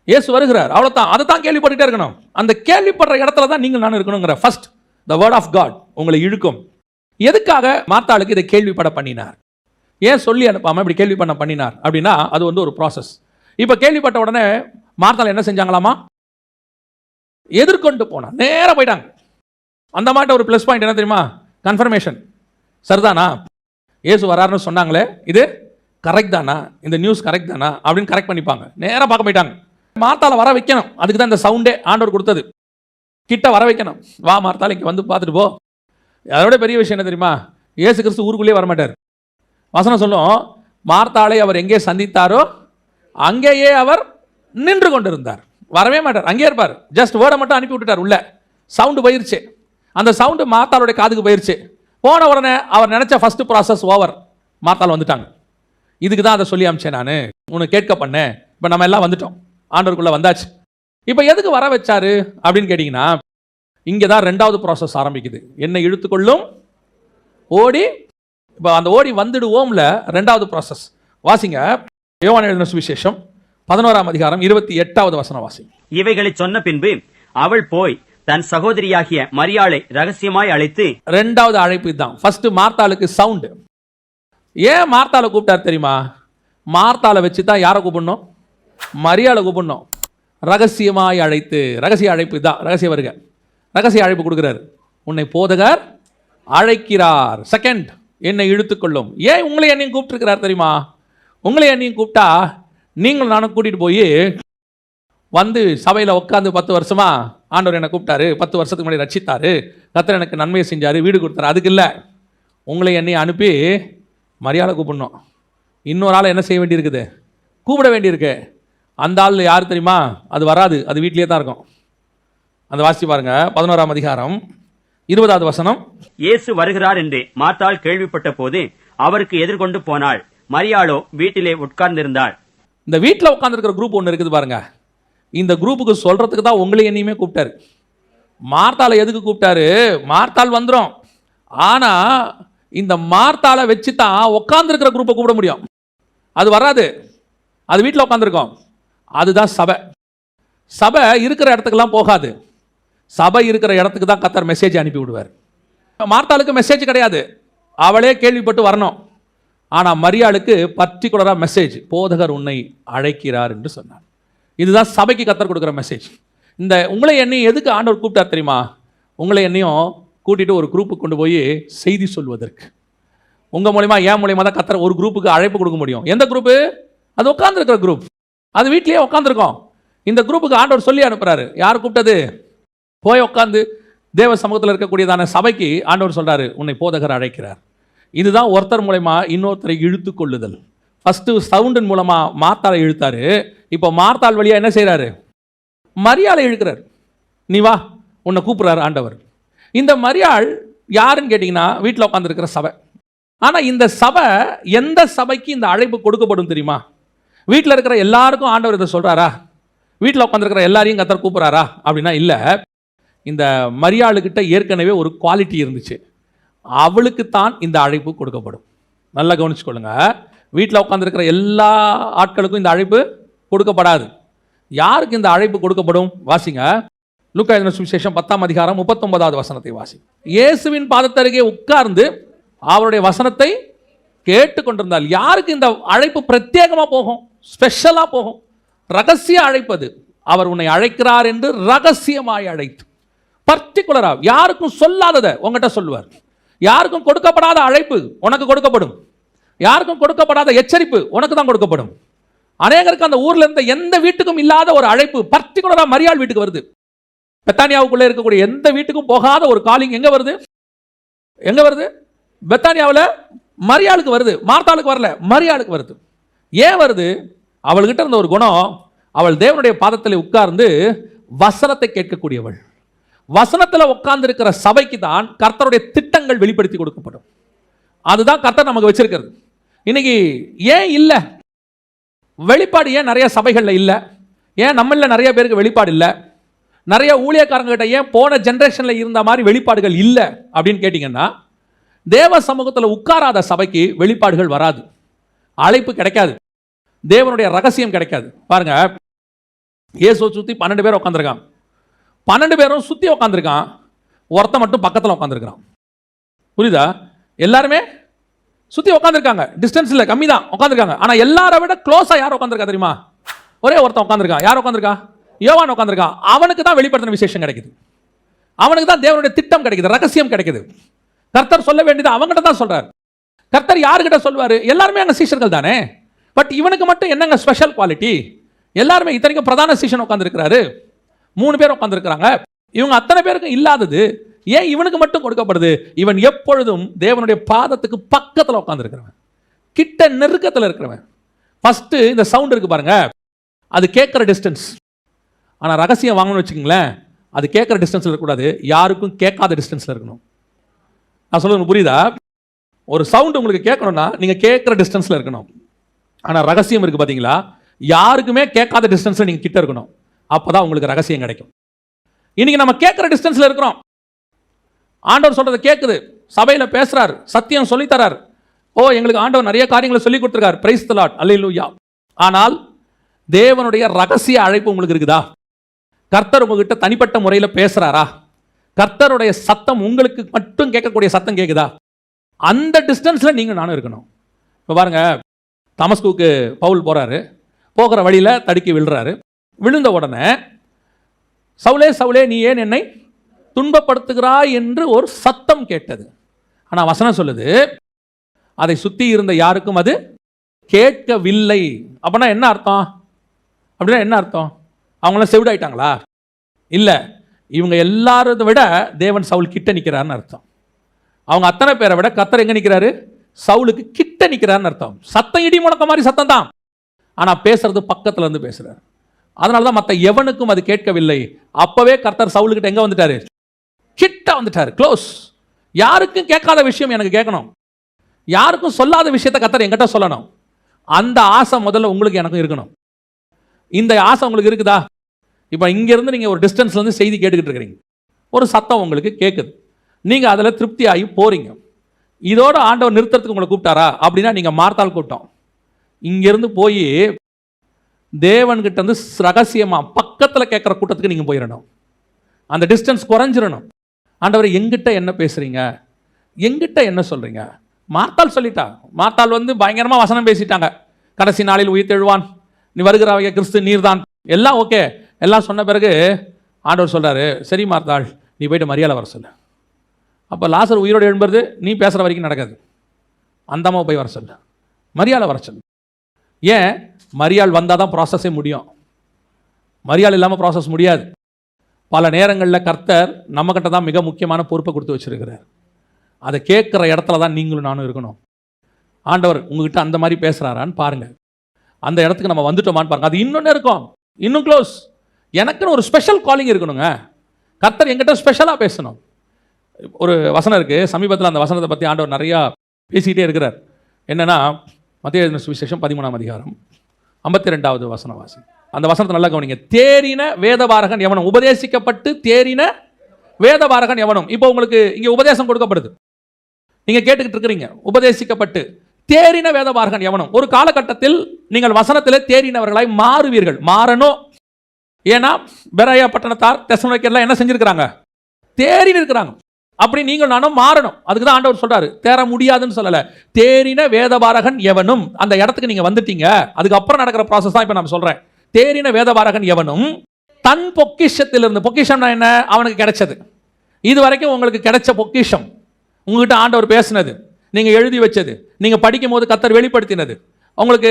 இயேசு வருகிறார், அவ்வளோதான். அதை தான் கேள்விப்பட்டுட்டே இருக்கணும். அந்த கேள்விப்படுற இடத்துல தான் நீங்கள் நானும் இருக்கணுங்கிற first the word of God உங்களை இழுக்கும். எதுக்காக மார்த்தாளுக்கு இதை கேள்விப்பட பண்ணினார்? ஏன் சொல்லி அனுப்பாம இப்படி கேள்வி பண்ண பண்ணினார் அப்படின்னா, அது வந்து ஒரு ப்ராசஸ். இப்போ கேள்விப்பட்ட உடனே மார்த்தாள் என்ன செஞ்சாங்களாமா? எதிர்கொண்டு போனா, நேராக போயிட்டாங்க. அந்த மாட்ட ஒரு ப்ளஸ் பாயிண்ட் என்ன தெரியுமா? கன்ஃபர்மேஷன். சரிதானா? இயேசு வராருன்னு சொன்னாங்களே, இது கரெக்ட் தானா, இந்த நியூஸ் கரெக்ட் தானா அப்படின்னு கரெக்ட் பண்ணிப்பாங்க. நேராக பார்க்க போயிட்டாங்க. மார்த்தாளை வர வைக்கணும், அதுக்கு தான் இந்த சவுண்டே ஆண்டவர் கொடுத்தது. கிட்ட வர வைக்கணும். வா மார்த்தாள், இங்கே வந்து பார்த்துட்டு போ. அதோட பெரிய விஷயம் என்ன தெரியுமா? இயேசு கிறிஸ்து ஊருக்குள்ளேயே வரமாட்டார். வசனம் சொல்லும், மார்த்தாளை அவர் எங்கே சந்தித்தாரோ அங்கேயே அவர் நின்று கொண்டிருந்தார். வரவே மாட்டார், அங்கேயே இருப்பார். ஜஸ்ட் வேர்டை மட்டும் அனுப்பி விட்டுட்டார். உள்ள சவுண்டு போயிருச்சு. அந்த சவுண்டு மார்த்தாளுடைய காதுக்கு போயிருச்சு. போன உடனே அவர் நினைச்ச ஃபர்ஸ்ட் ப்ராசஸ் ஓவர். மார்த்தாள் வந்துட்டாங்க. இதுக்கு தான் அதை சொல்லி அமிச்சேன் நான், உனக்கு கேட்க பண்ணேன். இப்போ நம்ம எல்லாம் வந்துட்டோம், ஆண்டவருக்குள்ளே வந்தாச்சு. இப்போ எதுக்கு வர வச்சாரு அப்படின்னு கேட்டிங்கன்னா, இங்கே தான் ரெண்டாவது ப்ராசஸ் ஆரம்பிக்குது. என்னை இழுத்துக்கொள்ளும் ஓடி. இப்போ அந்த ஓடி வந்துடுவோம்ல ரெண்டாவது ப்ராசஸ். வாசிங்க, யோவான் எழுதின சுவிசேஷம் 11ஆம் அதிகாரம் 28வது வசனம் வாசி. இவைகளை சொன்ன பின்பு அவள் போய் தன் சகோதரியாகிய மரியாளை ரகசியமாய் அழைத்து. ரெண்டாவது அழைப்பு தான். ஃபர்ஸ்ட் மார்த்தாளுக்கு சவுண்டு. ஏன் மார்த்தாளை கூப்பிட்டார் தெரியுமா? மார்த்தாளை வச்சு தான் யாரை கூப்பிடணும்? மரியாளை கூப்பிடணும். ரகசியமாய் அழைத்து. ரகசிய அழைப்பு தான், ரகசிய வருக. ரகசிய அழைப்பு கொடுக்குறாரு. உன்னை போதகர் அழைக்கிறார். செகண்ட், என்னை இழுத்துக்கொள்ளும். ஏன் உங்களை என்னையும் கூப்பிட்டுருக்கிறார் தெரியுமா? உங்களை என்னையும் கூப்பிட்டா நீங்களும் நானும் கூட்டிகிட்டு போய் வந்து சபையில் உட்காந்து 10 வருஷமா ஆண்டவர் என்னை கூப்பிட்டாரு, 10 வருஷத்துக்கு முன்னாடி ரட்சித்தாரு, கர்த்தர் எனக்கு நன்மையை செஞ்சார், வீடு கொடுத்தாரு. அதுக்கு இல்லை, உங்களை என்னையும் அனுப்பி மரியாதை கூப்பிடணும். இன்னொரு ஆளை என்ன செய்ய வேண்டியிருக்குது? கூப்பிட வேண்டியிருக்கு. அந்த ஆள் யார் தெரியுமா? அது வராது, அது வீட்டிலே தான் இருக்கும். அந்த வாசி பாருங்க, 11ஆம் அதிகாரம் 20வது வசனம். இயேசு வருகிறார் என்று மார்த்தாள் கேள்விப்பட்ட போது அவருக்கு எதிர்கொண்டு போனாள். மரியாளோ வீட்டிலே உட்கார்ந்திருந்தாள். இந்த வீட்டில் உட்காந்துருக்கிற குரூப் ஒன்று இருக்குது பாருங்க. இந்த குரூப்புக்கு சொல்றதுக்கு தான் உங்களை என்னையுமே கூப்பிட்டாரு. மார்த்தாளை எதுக்கு கூப்பிட்டாரு? மார்த்தாள் வந்துடும். ஆனா இந்த மார்த்தாளை வச்சு தான் உட்காந்துருக்கிற குரூப்பை கூப்பிட முடியும். அது வராது, அது வீட்டில் உட்காந்துருக்கோம். அதுதான் சபை. சபை இருக்கிற இடத்துக்கெல்லாம் போகாது. சபை இருக்கிற இடத்துக்கு தான் கர்த்தர் மெசேஜ் அனுப்பி விடுவார். மார்த்தாளுக்கு மெசேஜ் கிடையாது, அவளே கேள்விப்பட்டு வரணும். ஆனால் மரியாளுக்கு பர்டிகுலராக மெசேஜ், போதகர் உன்னை அழைக்கிறார் என்று சொன்னார். இதுதான் சபைக்கு கர்த்தர் கொடுக்குற மெசேஜ். இந்த உங்களை என்னையும் எதுக்கு ஆண்டவர் கூப்பிட்டார் தெரியுமா? உங்களை என்னையும் கூட்டிகிட்டு ஒரு குரூப்புக்கு கொண்டு போய் செய்தி சொல்வதற்கு. உங்கள் மூலிமா, ஏன் மூலியமாக தான் கர்த்தர் ஒரு குரூப்புக்கு அழைப்பு கொடுக்க முடியும். எந்த குரூப்பு? அது உட்காந்துருக்கிற குரூப். அது வீட்லேயே உட்காந்துருக்கோம். இந்த குரூப்புக்கு ஆண்டவர் சொல்லி அனுப்புகிறாரு. யார் கூப்பிட்டது? போய் உட்காந்து தேவ சமூகத்தில் இருக்கக்கூடியதான சபைக்கு ஆண்டவர் சொல்கிறாரு, உன்னை போதகர் அழைக்கிறார். இதுதான் ஒருத்தர் மூலமா இன்னொருத்தரை இழுத்து கொள்ளுதல். ஃபஸ்ட்டு சவுண்டின் மூலமாக மார்த்தாளை இழுத்தாரு. இப்போ மார்த்தாள் வழியாக என்ன செய்கிறாரு? மரியாளை இழுக்கிறார். நீ வா, உன்னை கூப்பிட்றாரு ஆண்டவர். இந்த மரியாள் யாருன்னு கேட்டிங்கன்னா, வீட்டில் உட்காந்துருக்கிற சபை. ஆனால் இந்த சபை எந்த சபைக்கு இந்த அழைப்பு கொடுக்கப்படும் தெரியுமா? வீட்டில் இருக்கிற எல்லாருக்கும் ஆண்டவர் இதை சொல்கிறாரா? வீட்டில் உட்காந்துருக்கிற எல்லாரையும் கர்த்தர் கூப்பிட்றாரா அப்படின்னா இல்லை. இந்த மரியாளுக்கிட்ட ஏற்கனவே ஒரு குவாலிட்டி இருந்துச்சு. அவளுக்கு தான் இந்த அழைப்பு கொடுக்கப்படும். நல்லா கவனிச்சுக்கொள்ளுங்க. வீட்டில் உட்காந்துருக்கிற எல்லா ஆட்களுக்கும் இந்த அழைப்பு கொடுக்கப்படாது. யாருக்கு இந்த அழைப்பு கொடுக்கப்படும்? வாசிங்க, லூக்கா எழுதின சுவிசேஷம் 10ஆம் அதிகாரம் 39வது வசனத்தை வாசி. இயேசுவின் பாதத்தருகே உட்கார்ந்து அவருடைய வசனத்தை கேட்டுக்கொண்டிருந்தால். யாருக்கு இந்த அழைப்பு பிரத்யேகமாக போகும்? ஸ்பெஷலாக போகும். ரகசிய அழைப்பது. அவர் உன்னை அழைக்கிறார் என்று ரகசியமாய் அழைத்து, பர்டிகுலராக யாருக்கும் சொல்லாததை உங்ககிட்ட சொல்லுவார். யாருக்கும் கொடுக்கப்படாத அழைப்பு உனக்கு கொடுக்கப்படும். யாருக்கும் கொடுக்கப்படாத எச்சரிப்பு உனக்கு தான் கொடுக்கப்படும். அநேகருக்கு அந்த ஊர்ல இருந்த எந்த வீட்டுக்கும் இல்லாத ஒரு அழைப்பு பர்டிகுலரா மரியாள் வீட்டுக்கு வருது. பெத்தானியாவுக்குள்ளே இருக்கக்கூடிய எந்த வீட்டுக்கும் போகாத ஒரு காலிங் எங்க வருது? எங்க வருது? பெத்தானியாவில் மரியாளுக்கு வருது. மார்த்தாளுக்கு வரல, மரியாளுக்கு வருது. ஏன் வருது? அவள்கிட்ட இருந்த ஒரு குணம், அவள் தேவனுடைய பாதத்தில் உட்கார்ந்து வசனத்தை கேட்கக்கூடியவள். வசனத்தில் உட்கார்ந்து இருக்கிற சபைக்கு தான் கர்த்தருடைய திட்டங்கள் வெளிப்படுத்தி கொடுக்கப்படும். அதுதான் கர்த்தர் நமக்கு வச்சிருக்கிறது. இன்னைக்கு ஏன் இல்லை வெளிப்பாடு? ஏன் நிறைய சபைகளில் இல்லை? ஏன் நம்மள நிறைய பேருக்கு வெளிப்பாடு இல்லை? நிறைய ஊழியக்காரங்க கிட்ட ஏன் போன ஜென்ரேஷனில் இருந்த மாதிரி வெளிப்பாடுகள் இல்லை அப்படின்னு கேட்டிங்கன்னா, தேவ சமூகத்தில் உட்காராத சபைக்கு வெளிப்பாடுகள் வராது, அழைப்பு கிடைக்காது, தேவனுடைய ரகசியம் கிடைக்காது. பாருங்க, இயேசுவை சுற்றி 12 பேர் உட்காந்துருக்கான். 12 பேரும் சுற்றி உட்காந்துருக்கான். ஒருத்த மட்டும் பக்கத்தில் உட்காந்துருக்கான். புரியுதா? எல்லாருமே சுற்றி உட்காந்துருக்காங்க, டிஸ்டன்ஸ் இல்லை, கம்மி தான் உட்காந்துருக்காங்க. ஆனால் எல்லாரை விட க்ளோஸாக யார் உட்காந்துருக்கா தெரியுமா? ஒரே ஒருத்தன் உட்காந்துருக்கான். யார் உட்காந்துருக்கா? யோவான் உட்காந்துருக்கான். அவனுக்கு தான் வெளிப்படுத்தின விசேஷம் கிடைக்குது. அவனுக்கு தான் தேவனுடைய திட்டம் கிடைக்குது, ரகசியம் கிடைக்குது. கர்த்தர் சொல்ல வேண்டியது அவங்ககிட்ட தான் சொல்றார். கர்த்தர் யாருக்கிட்ட சொல்வாரு? எல்லாருமே அங்கே சீஷர்கள் தானே. பட் இவனுக்கு மட்டும் என்னங்க ஸ்பெஷல் குவாலிட்டி? எல்லாருமே இத்தனைக்கும் பிரதான சீஷன் உட்காந்துருக்கிறாரு, 3 பேர் உட்காந்துருக்கிறாங்க. இவங்க அத்தனை பேருக்கும் இல்லாதது ஏன் இவனுக்கு மட்டும் கொடுக்கப்படுது? இவன் எப்பொழுதும் தேவனுடைய பாதத்துக்கு பக்கத்தில் உட்கார்ந்து இருக்கிறவன், கிட்ட நெருக்கத்தில் இருக்கிறவன். ஃபர்ஸ்ட் இந்த சவுண்ட் இருக்கு பாருங்க, அது கேட்குற டிஸ்டன்ஸ். ஆனால் ரகசியம் வாங்கணும்னு வச்சுக்கோங்களேன், அது கேட்குற டிஸ்டன்ஸில் இருக்கக்கூடாது, யாருக்கும் கேட்காத டிஸ்டன்ஸில் இருக்கணும். நான் சொல்லுறது புரியுதா? ஒரு சவுண்ட் உங்களுக்கு கேட்கணும்னா நீங்கள் கேட்குற டிஸ்டன்ஸில் இருக்கணும். ஆனால் ரகசியம் இருக்குது பார்த்தீங்களா, யாருக்குமே கேட்காத டிஸ்டன்ஸில் நீங்கள் கிட்ட இருக்கணும். அப்போ தான் உங்களுக்கு ரகசியம் கிடைக்கும். இன்னைக்கு நம்ம கேட்குற டிஸ்டன்ஸில் இருக்கிறோம். ஆண்டவர் சொல்கிறத கேட்குது, சபையில் பேசுகிறார், சத்தியம் சொல்லித்தரார். ஓ, எங்களுக்கு ஆண்டவர் நிறைய காரியங்களை சொல்லி கொடுத்துருக்கார், பிரைஸ் தி லார்ட், அல்லேலூயா. ஆனால் தேவனுடைய ரகசிய அழைப்பு உங்களுக்கு இருக்குதா? கர்த்தர் உங்ககிட்ட தனிப்பட்ட முறையில் பேசுகிறாரா? கர்த்தருடைய சத்தம் உங்களுக்கு மட்டும் கேட்கக்கூடிய சத்தம் கேட்குதா? அந்த டிஸ்டன்ஸில் நீங்கள் நானும் இருக்கணும். இப்போ பாருங்க, தமஸ்குக்கு பவுல் போகிறாரு, போகிற வழியில் தடுக்கி விழுறாரு. விழுந்த உடனே சவுலே சவுலே நீ ஏன் என்னை துன்பப்படுத்துகிறாய் என்று ஒரு சத்தம் கேட்டது. ஆனால் வசனம் சொல்லுது, அதை சுற்றி இருந்த யாருக்கும் அது கேட்கவில்லை. அப்படின்னா என்ன அர்த்தம்? அப்படின்னா என்ன அர்த்தம்? அவங்களாம் செவிடாயிட்டாங்களா? இல்லை, இவங்க எல்லாரதை விட தேவன் சவுல் கிட்ட நிற்கிறாருன்னு அர்த்தம். அவங்க அத்தனை பேரை விட கர்த்தர் எங்கே நிற்கிறாரு? சவுலுக்கு கிட்ட நிற்கிறாருன்னு அர்த்தம். சத்தம் இடி முழக்க மாதிரி சத்தம் தான், ஆனால் பேசுறது பக்கத்தில் இருந்து பேசுறாரு. அதனால தான் மற்ற எவனுக்கும் அது கேட்கவில்லை. அப்பவே கர்த்தர் சவுலுக்கிட்ட எங்கே வந்துட்டாரு? கிட்ட வந்துட்டாரு, க்ளோஸ். யாருக்கும் கேட்காத விஷயம் எனக்கு கேட்கணும், யாருக்கும் சொல்லாத விஷயத்தை கர்த்தர் என்கிட்ட சொல்லணும். அந்த ஆசை முதல்ல உங்களுக்கு எனக்கும் இருக்கணும். இந்த ஆசை உங்களுக்கு இருக்குதா? இப்போ இங்கேருந்து நீங்கள் ஒரு டிஸ்டன்ஸ்லேருந்து செய்தி கேட்டுக்கிட்டு இருக்கிறீங்க, ஒரு சத்தம் உங்களுக்கு கேட்குது, நீங்கள் அதில் திருப்தி ஆகி போகிறீங்க. இதோட ஆண்டவர் நிறுத்தறதுக்கு உங்களை கூப்பிட்டாரா? அப்படின்னா நீங்கள் மார்த்தால் கூப்பிட்டோம். இங்கேருந்து போய் தேவன்கிட்ட வந்து ரகசியமாக பக்கத்தில் கேட்குற கூட்டத்துக்கு நீங்கள் போயிடணும். அந்த டிஸ்டன்ஸ் குறைஞ்சிடணும். ஆண்டவர் எங்கிட்ட என்ன பேசுகிறீங்க, எங்கிட்ட என்ன சொல்கிறீங்க? மார்த்தால் சொல்லிட்டா. மார்த்தால் வந்து பயங்கரமாக வசனம் பேசிட்டாங்க. கடைசி நாளில் உயிர்த்தெழுவான், நீ வருகிறாவைய கிறிஸ்து நீர்தான், எல்லாம் ஓகே. எல்லாம் சொன்ன பிறகு ஆண்டவர் சொல்கிறாரு, சரி மார்த்தாள், நீ போய்ட்டு மரியாதை வர சொல்லு. அப்போ லாசர் உயிரோடு எழும்புறது நீ பேசுகிற வரைக்கும் நடக்காது. அந்த அம்மாவை போய் வர சொல்லு, மரியாதை வர சொல்லு. ஏன்? மரியாள் வந்தால் தான் ப்ராசஸே முடியும். மரியாள் இல்லாமல் ப்ராசஸ் முடியாது. பல நேரங்களில் கர்த்தர் நம்மக்கிட்ட தான் மிக முக்கியமான பொறுப்பை கொடுத்து வச்சிருக்கிறார். அதை கேட்குற இடத்துல தான் நீங்களும் நானும் இருக்கணும். ஆண்டவர் உங்ககிட்ட அந்த மாதிரி பேசுகிறாரான்னு பாருங்கள். அந்த இடத்துக்கு நம்ம வந்துட்டோமான்னு பாருங்கள். அது இன்னொன்று இருக்கும், இன்னும் க்ளோஸ். எனக்குன்னு ஒரு ஸ்பெஷல் காலிங் இருக்கணுங்க. கர்த்தர் என்கிட்ட ஸ்பெஷலாக பேசணும். ஒரு வசனம் இருக்குது, சமீபத்தில் அந்த வசனத்தை பற்றி ஆண்டவர் நிறையா பேசிக்கிட்டே இருக்கிறார். என்னென்னா, மத்தேயு எழுதின சுவிசேஷம் 13ஆம் அதிகாரம் 52வது வசனம் வாசி. அந்த வசனத்தை நல்லா கவனிங்க. தேறின வேதபாரகன் எவனும், உபதேசிக்கப்பட்டு தேறின வேதபாரகன் எவனும். இப்போ உங்களுக்கு இங்கே உபதேசம் கொடுக்கப்படுது, நீங்கள் கேட்டுக்கிட்டு இருக்கிறீங்க. உபதேசிக்கப்பட்டு தேறின வேதபாரகன் எவனும். ஒரு காலகட்டத்தில் நீங்கள் வசனத்தில் தேறினவர்களாய் மாறுவீர்கள். மாறணும். ஏன்னா பெராயா பட்டணத்தார் தெசலோனிக்கேயர்லாம் என்ன செஞ்சிருக்கிறாங்க? தேறின்னு இருக்கிறாங்க. அப்படி நீங்கள் நானும் மாறணும். அதுக்கு தான் ஆண்டவர் சொல்றாரு, தேற முடியாதுன்னு சொல்லல, தேறின வேதபாரகன் எவனும். அந்த இடத்துக்கு நீங்க வந்துட்டீங்க. அதுக்கப்புறம் நடக்கிற ப்ராசஸ் தான் இப்போ நான் சொல்றேன். தேறின வேதபாரகன் எவனும் தன் பொக்கிஷத்திலிருந்து, பொக்கிஷம்னா என்ன? அவனுக்கு கிடைச்சது. இது வரைக்கும் உங்களுக்கு கிடைச்ச பொக்கிஷம், உங்ககிட்ட ஆண்டவர் பேசினது, நீங்க எழுதி வச்சது, நீங்க படிக்கும் போது கர்த்தர் வெளிப்படுத்தினது, உங்களுக்கு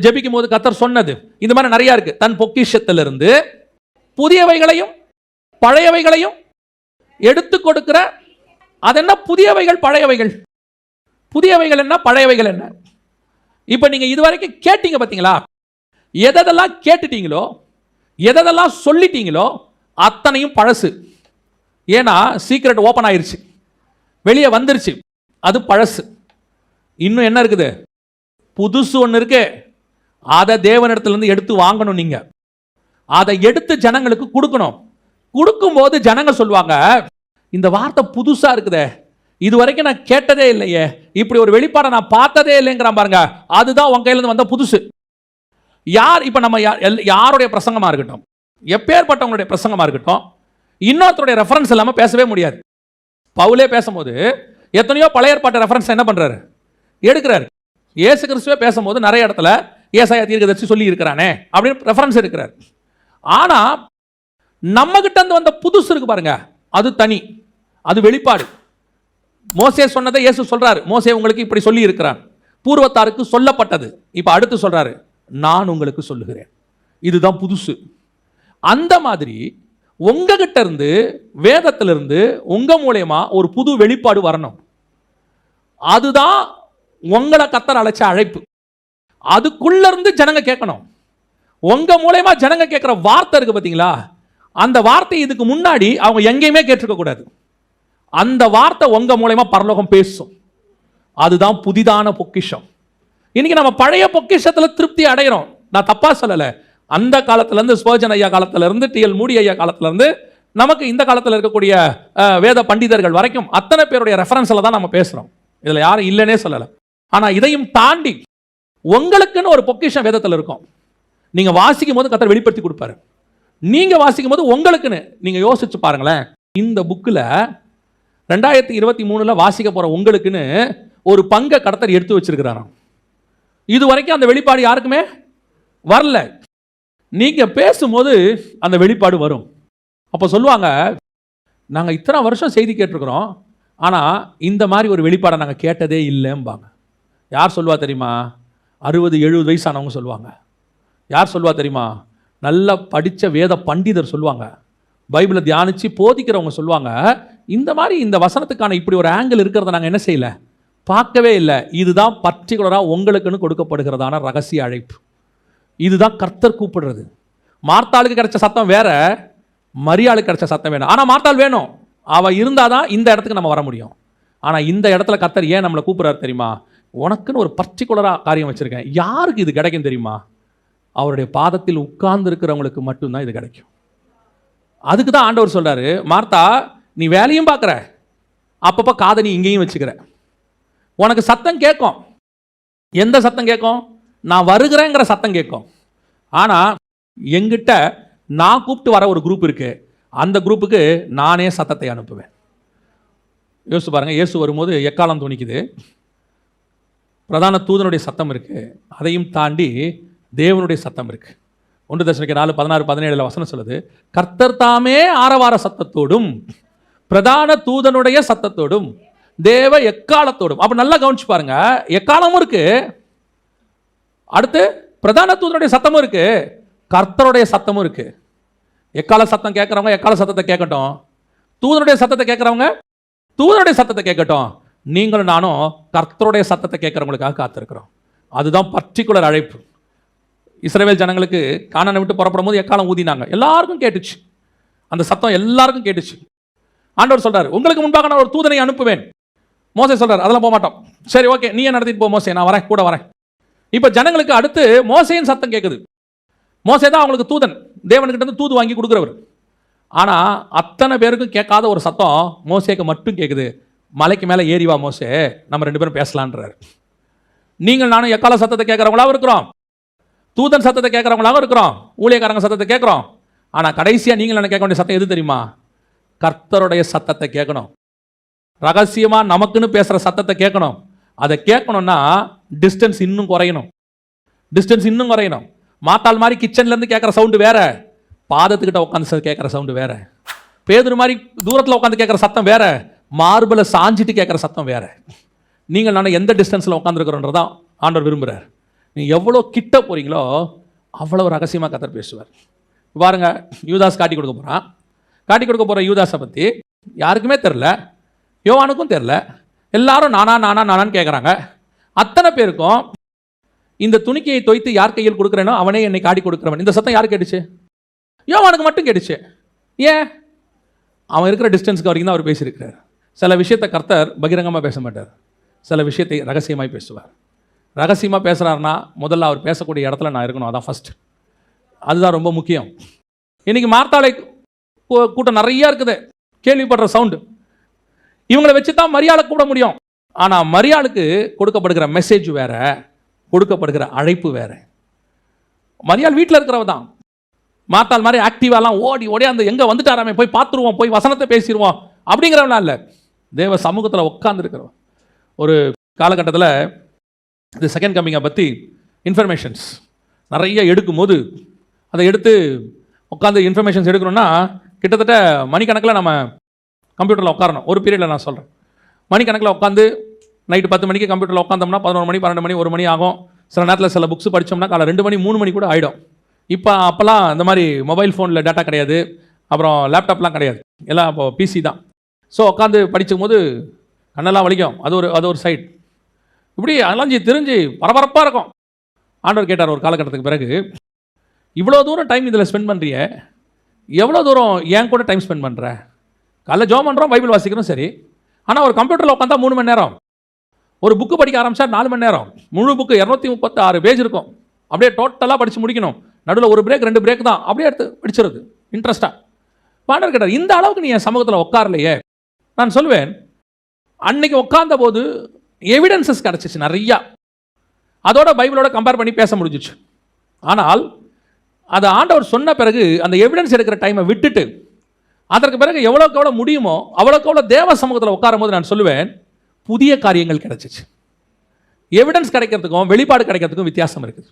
ஜெபிக்கும் போது கர்த்தர் சொன்னது, இந்த மாதிரி நிறைய இருக்கு. தன் பொக்கிஷத்திலிருந்து புதியவைகளையும் பழையவைகளையும் எடுத்து கொடுக்கிற. அது என்ன? புதியவைகள் பழையவைகள். புதியவைகள் என்ன, பழையவைகள் என்ன? இப்போ நீங்க இதுவரைக்கும் கேட்டீங்க பார்த்தீங்களா? எதெல்லாம் கேட்டுட்டீங்களோ, எதெல்லாம் சொல்லிட்டீங்களோ அத்தனையும் பழசு. ஏன்னா சீக்ரெட் ஓப்பன் ஆயிருச்சு, வெளியே வந்துருச்சு, அது பழசு. இன்னும் என்ன இருக்குது? புதுசு ஒன்று இருக்கு. அதை தேவனிடத்திலிருந்து எடுத்து வாங்கணும். நீங்க அதை எடுத்து ஜனங்களுக்கு கொடுக்கணும். கொடுக்கும்போது ஜனங்க சொல்லுவாங்க, இந்த வார்த்தை புதுசா இருக்குதே, இது வரைக்கும் நான் கேட்டதே இல்லையே, இப்படி ஒரு வெளிப்பாடை நான் பார்த்ததே இல்லைங்கிறான் பாருங்க. அதுதான் உங்க கையிலிருந்து வந்த புதுசு. யார் இப்ப நம்ம யாருடைய பிரசங்கமா இருக்கட்டும், எப்பேற்பட்டவங்களுடைய பிரசங்கமா இருக்கட்டும், இன்னொருத்தருடைய ரெஃபரன்ஸ் இல்லாம பேசவே முடியாது. பவுலே பேசும்போது எத்தனையோ பழைய ஏற்பாட்டு ரெஃபரன்ஸ் என்ன பண்றாரு? எடுக்கிறாரு. இயேசு கிறிஸ்துவே பேசும்போது நிறைய இடத்துல ஏசாயா தீர்க்கதரிசி சொல்லி இருக்கிறானே அப்படின்னு ரெஃபரன்ஸ் எடுக்கிறார். ஆனா நம்ம கிட்ட இருந்து வந்த புதுசு இருக்கு பாருங்க, அது தனி, அது வெளிப்பாடு. மோசே சொன்னதை இயேசு சொல்றாரு, மோசே உங்களுக்கு இப்படி சொல்லி இருக்கிறான், பூர்வத்தாருக்கு சொல்லப்பட்டது. இப்ப அடுத்து சொல்றாரு, நான் உங்களுக்கு சொல்லுகிறேன். இதுதான் புதுசு. அந்த மாதிரி உங்ககிட்ட இருந்து வேதத்திலிருந்து உங்க மூலமா ஒரு புது வெளிப்பாடு வரணும். அதுதான் உங்களை கர்த்தர் அழைச்ச அழைப்பு. அதுக்குள்ள இருந்து ஜனங்க கேட்கணும். உங்க மூலமா ஜனங்க கேட்கிற வார்த்தை இருக்கு பாத்தீங்களா, அந்த வார்த்தை இதுக்கு முன்னாடி அவங்க எங்கேயுமே கேட்டிருக்க கூடாது. அந்த வார்த்தை உங்க மூலமா பரலோகம் பேசும். அதுதான் புதிதான பொக்கிஷம். இன்னைக்கு நம்ம பழைய பொக்கிஷத்துல திருப்தி அடைகிறோம். நான் தப்பா சொல்லல. அந்த காலத்துல இருந்து ஸ்பர்ஜன் ஐயா காலத்துல இருந்து TL மூடி ஐயா காலத்துல இருந்து நமக்கு இந்த காலத்துல இருக்கக்கூடிய வேத பண்டிதர்கள் வரைக்கும் அத்தனை பேருடைய ரெஃபரன்ஸ்ல தான் நம்ம பேசுறோம். இதுல யாரும் இல்லைன்னே சொல்லல. ஆனா இதையும் தாண்டி உங்களுக்குன்னு ஒரு பொக்கிஷம் வேதத்துல இருக்கும். நீங்க வாசிக்கும் போது கர்த்தர் வெளிப்படுத்தி கொடுப்பாரு. நீங்க வாசிக்கும் போது உங்களுக்குன்னு நீங்க யோசிச்சு பாருங்களேன். இந்த புக்கில் 2023 வாசிக்க போற உங்களுக்குன்னு ஒரு பங்கை கர்த்தர் எடுத்து வச்சிருக்கிறாராம். இது வரைக்கும் அந்த வெளிப்பாடு யாருக்குமே வரல. நீங்க பேசும்போது அந்த வெளிப்பாடு வரும். அப்ப சொல்லுவாங்க, நாங்க இத்தனை வருஷம் செய்தி கேட்டிருக்கிறோம், ஆனா இந்த மாதிரி ஒரு வெளிப்பாடை நாங்க கேட்டதே இல்லைம்பாங்க. யார் சொல்லுவா தெரியுமா? 60-70 வயசானவங்க சொல்லுவாங்க. யார் சொல்லுவா தெரியுமா? நல்லா படித்த வேத பண்டிதர் சொல்லுவாங்க. பைபிளை தியானித்து போதிக்கிறவங்க சொல்லுவாங்க, இந்த மாதிரி இந்த வசனத்துக்கான இப்படி ஒரு ஆங்கிள் இருக்கிறத நாங்கள் என்ன செய்யலை, பார்க்கவே இல்லை. இதுதான் பர்டிகுலராக உங்களுக்குன்னு கொடுக்கப்படுகிறதான ரகசிய அழைப்பு. இதுதான் கர்த்தர் கூப்பிடுறது. மார்த்தாளுக்கு கிடைச்ச சத்தம் வேற, மரியாளுக்கு கிடைச்ச சத்தம் வேணும். ஆனால் மார்த்தாள் வேணும், அவள் இருந்தால் தான் இந்த இடத்துக்கு நம்ம வர முடியும். ஆனால் இந்த இடத்துல கர்த்தர் ஏன் நம்மளை கூப்பிட்றாரு தெரியுமா? உனக்குன்னு ஒரு பர்டிகுலராக காரியம் வச்சுருக்கேன். யாருக்கு இது கிடைக்கும் தெரியுமா? அவருடைய பாதத்தில் உட்கார்ந்து இருக்கிறவங்களுக்கு மட்டும்தான் இது கிடைக்கும். அதுக்கு தான் ஆண்டவர் சொல்றாரு, மார்த்தா நீ வேலையும் பார்க்குற, அப்பப்போ காதை நீ இங்கேயும் வச்சுக்கிற. உனக்கு சத்தம் கேட்கும். எந்த சத்தம் கேட்கும்? நான் வருகிறேங்கிற சத்தம் கேட்கும். ஆனால் எங்கிட்ட நான் கூப்பிட்டு வர ஒரு குரூப் இருக்கு, அந்த குரூப்புக்கு நானே சத்தத்தை அனுப்புவேன். யோசிச்சு பாருங்க, இயேசு வரும்போது எக்காலம் துணிக்குது, பிரதான தூதனுடைய சத்தம் இருக்கு, அதையும் தாண்டி தேவனுடைய சத்தம் இருக்கு. 1 தெசலோனிக்கேயர் 4:16-17 வசனம் சொல்லுது, கர்த்தர் தாமே ஆரவார சத்தத்தோடும் பிரதான தூதனுடைய சத்தத்தோடும் தேவ எக்காலத்தோடும். அப்ப நல்லா கவனிச்சு பாருங்க, எக்காலமும் இருக்கு, அடுத்து பிரதான தூதனுடைய சத்தமும் இருக்கு, கர்த்தருடைய சத்தமும் இருக்கு. எக்கால சத்தம் கேட்கறவங்க எக்கால சத்தத்தை கேட்கட்டும், தூதனுடைய சத்தத்தை கேட்கறவங்க தூதனுடைய சத்தத்தை கேட்கட்டும். நீங்களும் நானும் கர்த்தருடைய சத்தத்தை கேட்கறவங்களுக்காக காத்திருக்கிறோம். அதுதான் பர்டிகுலர் அழைப்பு. இஸ்ரவேல் ஜனங்களுக்கு கானானை விட்டு புறப்படும் போது எக்காலம் ஊதினாங்க, எல்லாருக்கும் கேட்டுச்சு, அந்த சத்தம் எல்லாருக்கும் கேட்டுச்சு. ஆண்டவர் சொல்றாரு, உங்களுக்கு முன்பாக நான் ஒரு தூதனை அனுப்புவேன். மோசே சொல்றாரு, அதெல்லாம் போக மாட்டோம். சரி ஓகே, நீ நடத்திட்டு போ மோசே, நான் வரேன், கூட வரேன். இப்ப ஜனங்களுக்கு அடுத்து மோசேயின் சத்தம் கேட்குது. மோசே தான் அவங்களுக்கு தூதன், தேவன்கிட்ட இருந்து தூது வாங்கி கொடுக்குறவர். ஆனா அத்தனை பேருக்கும் கேட்காத ஒரு சத்தம் மோசேக்கு மட்டும் கேட்குது. மலைக்கு மேலே ஏறி வா மோசே, நம்ம 2 பேரும் பேசலான்றாரு. நீங்கள் நானும் எக்கால சத்தத்தை கேட்கறவங்களாவும் இருக்கிறோம், தூதன் சத்தத்தை கேட்கறவங்களாகவும் இருக்கிறோம், ஊழியக்காரங்க சத்தத்தை கேட்குறோம். ஆனால் கடைசியாக நீங்கள் என்ன கேட்க வேண்டிய சத்தம் எது தெரியுமா? கர்த்தருடைய சத்தத்தை கேட்கணும். ரகசியமாக நமக்குன்னு பேசுகிற சத்தத்தை கேட்கணும். அதை கேட்கணும்னா டிஸ்டன்ஸ் இன்னும் குறையணும். மாத்தாள் மாதிரி கிச்சன்லேருந்து கேட்குற சவுண்டு வேற, பாதத்துக்கிட்ட உட்காந்து கேட்குற சவுண்டு வேற, பேதுரு மாதிரி தூரத்தில் உட்காந்து கேட்குற சத்தம் வேற, மார்பில் சாஞ்சிட்டு கேட்குற சத்தம் வேற. நீங்கள் நான் எந்த டிஸ்டன்ஸில் உட்காந்துருக்கிறோன்றதான் ஆண்டவர் விரும்புகிறார். நீங்கள் எவ்வளோ கிட்ட போகிறீங்களோ அவ்வளோ ரகசியமாக கர்த்தர் பேசுவார். பாருங்க, யூதாஸ் காட்டி கொடுக்க போகிறான். காட்டி கொடுக்க போகிற யூதாஸை பற்றி யாருக்குமே தெரில, யோவானுக்கும் தெரில. எல்லாரும் நானான்னு கேட்குறாங்க. அத்தனை பேருக்கும் இந்த துணிக்கையை தோய்த்து யார் கையில் கொடுக்குறேனோ அவனே என்னை காட்டி கொடுக்குறவன். இந்த சத்தம் யாருக்கு கேட்டுச்சு? யோவானுக்கு மட்டும் கேட்டுச்சு. ஏன்? அவன் இருக்கிற டிஸ்டன்ஸுக்கு வரைக்கும் தான் அவர் பேசியிருக்கிறார். சில விஷயத்தை கர்த்தர் பகிரங்கமாக பேச மாட்டார், சில விஷயத்தை ரகசியமாய் பேசுவார். ரகசியமாக பேசுகிறாருன்னா முதல்ல அவர் பேசக்கூடிய இடத்துல நான் இருக்கணும், அதான் ஃபஸ்ட். அதுதான் ரொம்ப முக்கியம். இன்றைக்கி மார்த்தாளை கூட்டம் நிறையா இருக்குது, கேள்விப்படுற சவுண்டு. இவங்களை வச்சு தான் மரியாதை கூட முடியும். ஆனால் மரியாளுக்கு கொடுக்கப்படுகிற மெசேஜ் வேற, கொடுக்கப்படுகிற அழைப்பு வேற. மரியாள் வீட்டில் இருக்கிறவ தான். மார்த்தாள் மாதிரி ஆக்டிவாலாம் ஓடி அந்த எங்கே வந்துட்டாராமே போய் பார்த்துருவோம், போய் வசனத்தை பேசிடுவோம் அப்படிங்கிறவனா இல்லை, தேவ சமூகத்தில் உட்கார்ந்துருக்கிறவன். ஒரு காலகட்டத்தில் இந்த செகண்ட் கம்மிங்கை பற்றி இன்ஃபர்மேஷன்ஸ் நிறைய எடுக்கும்போது அதை எடுத்து உட்காந்து இன்ஃபர்மேஷன்ஸ் எடுக்கணும்னா கிட்டத்தட்ட மணிக்கணக்கில் நம்ம கம்ப்யூட்டரில் உட்காரணும். ஒரு பீரியடில் நான் சொல்கிறேன், மணிக்கணக்கில் உட்காந்து நைட்டு 10 மணிக்கு கம்ப்யூட்டரில் உட்காந்தோம்னா 11 மணி 12 மணி 1 மணி ஆகும். சில நேரத்தில் சில புக்ஸ் படித்தோம்னா காலை 2 மணி 3 மணி கூட ஆகிடும். அப்போல்லாம் இந்த மாதிரி மொபைல் ஃபோனில் டேட்டா கிடையாது, அப்புறம் லேப்டாப்லாம் கிடையாது, எல்லாம் இப்போ பிசி தான். ஸோ உட்காந்து படிக்கும் போது கண்ணெல்லாம் வலிக்கும். அது ஒரு சைட். இப்படி அலைஞ்சி திரிஞ்சு பரபரப்பாக இருக்கும். ஆண்டவர் கேட்டார் ஒரு காலகட்டத்துக்கு பிறகு, இவ்வளோ தூரம் டைம் இதில் ஸ்பெண்ட் பண்ணுறிய, எவ்வளோ தூரம் என் கூட டைம் ஸ்பெண்ட் பண்ணுற? காலைல ஜோம் பண்ணுறோம், பைபிள் வாசிக்கிறோம், சரி. ஆனால் ஒரு கம்ப்யூட்டரில் உட்காந்தா 3 மணி நேரம், ஒரு புக்கு படிக்க ஆரம்பித்தா 4 மணி நேரம், முழு புக்கு 236 பேஜ் இருக்கும், அப்படியே டோட்டலாக படித்து முடிக்கணும். நடுவில் ஒரு பிரேக் 2 பிரேக் தான், அப்படியே எடுத்து படிச்சிருது இன்ட்ரெஸ்ட்டாக. ஆண்டவர் கேட்டார், இந்த அளவுக்கு நீ என் சமூகத்தில் உட்காரலையே. நான் சொல்வேன், அன்னைக்கு உட்கார்ந்த போது எவிடன்சஸ் கிடச்சிச்சு நிறையா, அதோட பைபிளோட கம்பேர் பண்ணி பேச முடிஞ்சிச்சு. ஆனால் அது ஆண்டவர் சொன்ன பிறகு அந்த எவிடன்ஸ் எடுக்கிற டைமை விட்டுட்டு அதற்கு பிறகு எவ்வளோக்கு எவ்வளோ முடியுமோ அவ்வளோக்கு எவ்வளோ தேவ சமூகத்தில் உட்காரும் போது நான் சொல்லுவேன், புதிய காரியங்கள் கிடைச்சிச்சு. எவிடன்ஸ் கிடைக்கிறதுக்கும் வெளிப்பாடு கிடைக்கிறதுக்கும் வித்தியாசம் இருக்குது.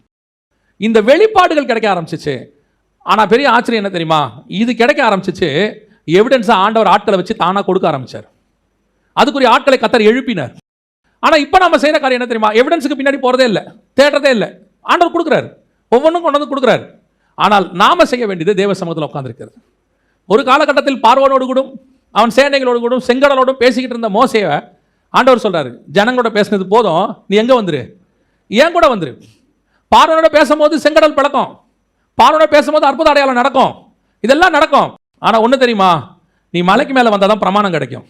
இந்த வெளிப்பாடுகள் கிடைக்க ஆரம்பிச்சிச்சு. ஆனால் பெரிய ஆச்சரியம் என்ன தெரியுமா, இது கிடைக்க ஆரம்பிச்சிச்சு, எவிடன்ஸை ஆண்டவர் ஆட்களை வச்சு தானாக கொடுக்க ஆரம்பித்தார். அதுக்குரிய ஆட்களை கர்த்தர் எழுப்பினார். ஆனால் இப்போ நம்ம செய்கிற காரியம் என்ன தெரியுமா, எவிடன்ஸுக்கு பின்னாடி போகிறதே இல்லை, தேடுறதே இல்லை. ஆண்டவர் கொடுக்குறாரு, ஒவ்வொன்றும் கொண்டு வந்து கொடுக்குறாரு. ஆனால் நாம் செய்ய வேண்டியது தேவ சமூகத்தில் உட்காந்துருக்கிறது. ஒரு காலகட்டத்தில் பார்வோனோடு கூடும் அவன் சேனைகளோடு கூடும் செங்கடலோடும் பேசிக்கிட்டு இருந்த மோசேவை ஆண்டவர் சொல்கிறாரு, ஜனங்களோட பேசினது போதும், நீ எங்கே வந்துரு, ஏன் கூட வந்துரு. பார்வோனோட பேசும்போது செங்கடல் பிளக்கும், பார்வோனோட பேசும்போது அற்புத அடையாளம் நடக்கும், இதெல்லாம் நடக்கும். ஆனால் ஒன்று தெரியுமா, நீ மலைக்கு மேலே வந்தால் தான் பிரமாணம் கிடைக்கும்.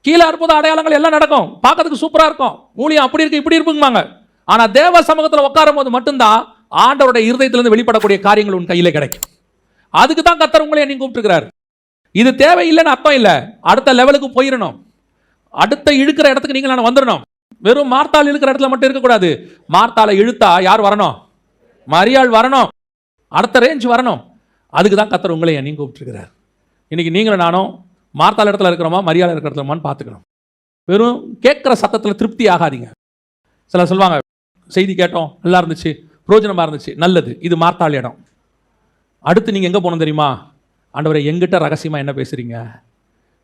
கீழே அற்புத அடையாளங்கள் எல்லாம் நடக்கும், பார்க்கறதுக்கு சூப்பராக இருக்கும், ஊழியம் அப்படி இருக்கு இப்படி இருக்குங்க. ஆனால் தேவ சமூகத்தில் உட்காரும் போது மட்டும்தான் ஆண்டவருடைய இருதயத்திலிருந்து வெளிப்படக்கூடிய காரியங்கள் உன் கையில் கிடைக்கும். அதுக்கு தான் கர்த்தர் உங்களை நீங்க கூப்பிட்டுருக்கிறார். இது தேவையில்லைன்னு அர்த்தம் இல்லை, அடுத்த லெவலுக்கு போயிடணும், அடுத்த இழுக்கிற இடத்துக்கு நீங்கள் நான் வந்துடணும். வெறும் மார்த்தாள் இழுக்கிற இடத்துல மட்டும் இருக்கக்கூடாது. மார்த்தாளை இழுத்தா யார் வரணும், மரியாள் வரணும், அடுத்த ரேஞ்ச் வரணும். அதுக்கு தான் கர்த்தர் உங்களை நீங்க கூப்பிட்டுருக்கிறார். இன்னைக்கு நீங்களும் நானும் மார்த்தாள் இடத்துல இருக்கிறோமா மரியாதை இருக்கிற இடத்துலமான்னு பார்த்துக்கணும். வெறும் கேட்குற சத்தத்தில் திருப்தி ஆகாதீங்க. சிலர் சொல்லுவாங்க, செய்தி கேட்டோம், நல்லா இருந்துச்சு, பிரோஜனமாக இருந்துச்சு, நல்லது, இது மார்த்தாள் இடம். அடுத்து நீங்கள் எங்கே போகணும் தெரியுமா, ஆண்டவரை எங்கிட்ட ரகசியமாக என்ன பேசுகிறீங்க,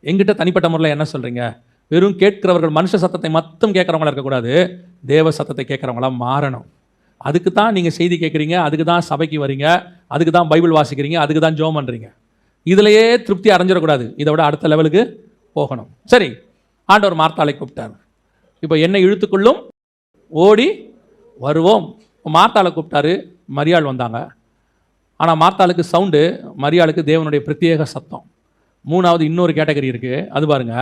எங்கிட்ட தனிப்பட்ட முறையில் என்ன சொல்கிறீங்க. வெறும் கேட்கிறவர்கள் மனுஷ சத்தத்தை மட்டும் கேட்குறவங்களா இருக்கக்கூடாது, தேவ சத்தத்தை கேட்குறவங்களா மாறணும். அதுக்கு தான் நீங்கள் செய்தி கேட்குறீங்க, அதுக்கு தான் சபைக்கு வரீங்க, அதுக்கு தான் பைபிள் வாசிக்கிறீங்க, அதுக்கு தான் ஜோம் பண்ணுறீங்க. இதிலையே திருப்தி அடைஞ்சிடக்கூடாது, இதை விட அடுத்த லெவலுக்கு போகணும். சரி, ஆண்டவர் மார்த்தாளை கூப்பிட்டார். இப்போ என்னை இழுத்துக்குள்ளும் ஓடி வருவோம். மார்த்தாளை கூப்பிட்டாரு, மரியாள் வந்தாங்க. ஆனால் மார்த்தாளுக்கு சவுண்டு, மரியாளுக்கு தேவனுடைய பிரத்யேக சத்தம். மூணாவது இன்னொரு கேட்டகரி இருக்குது, அது பாருங்க.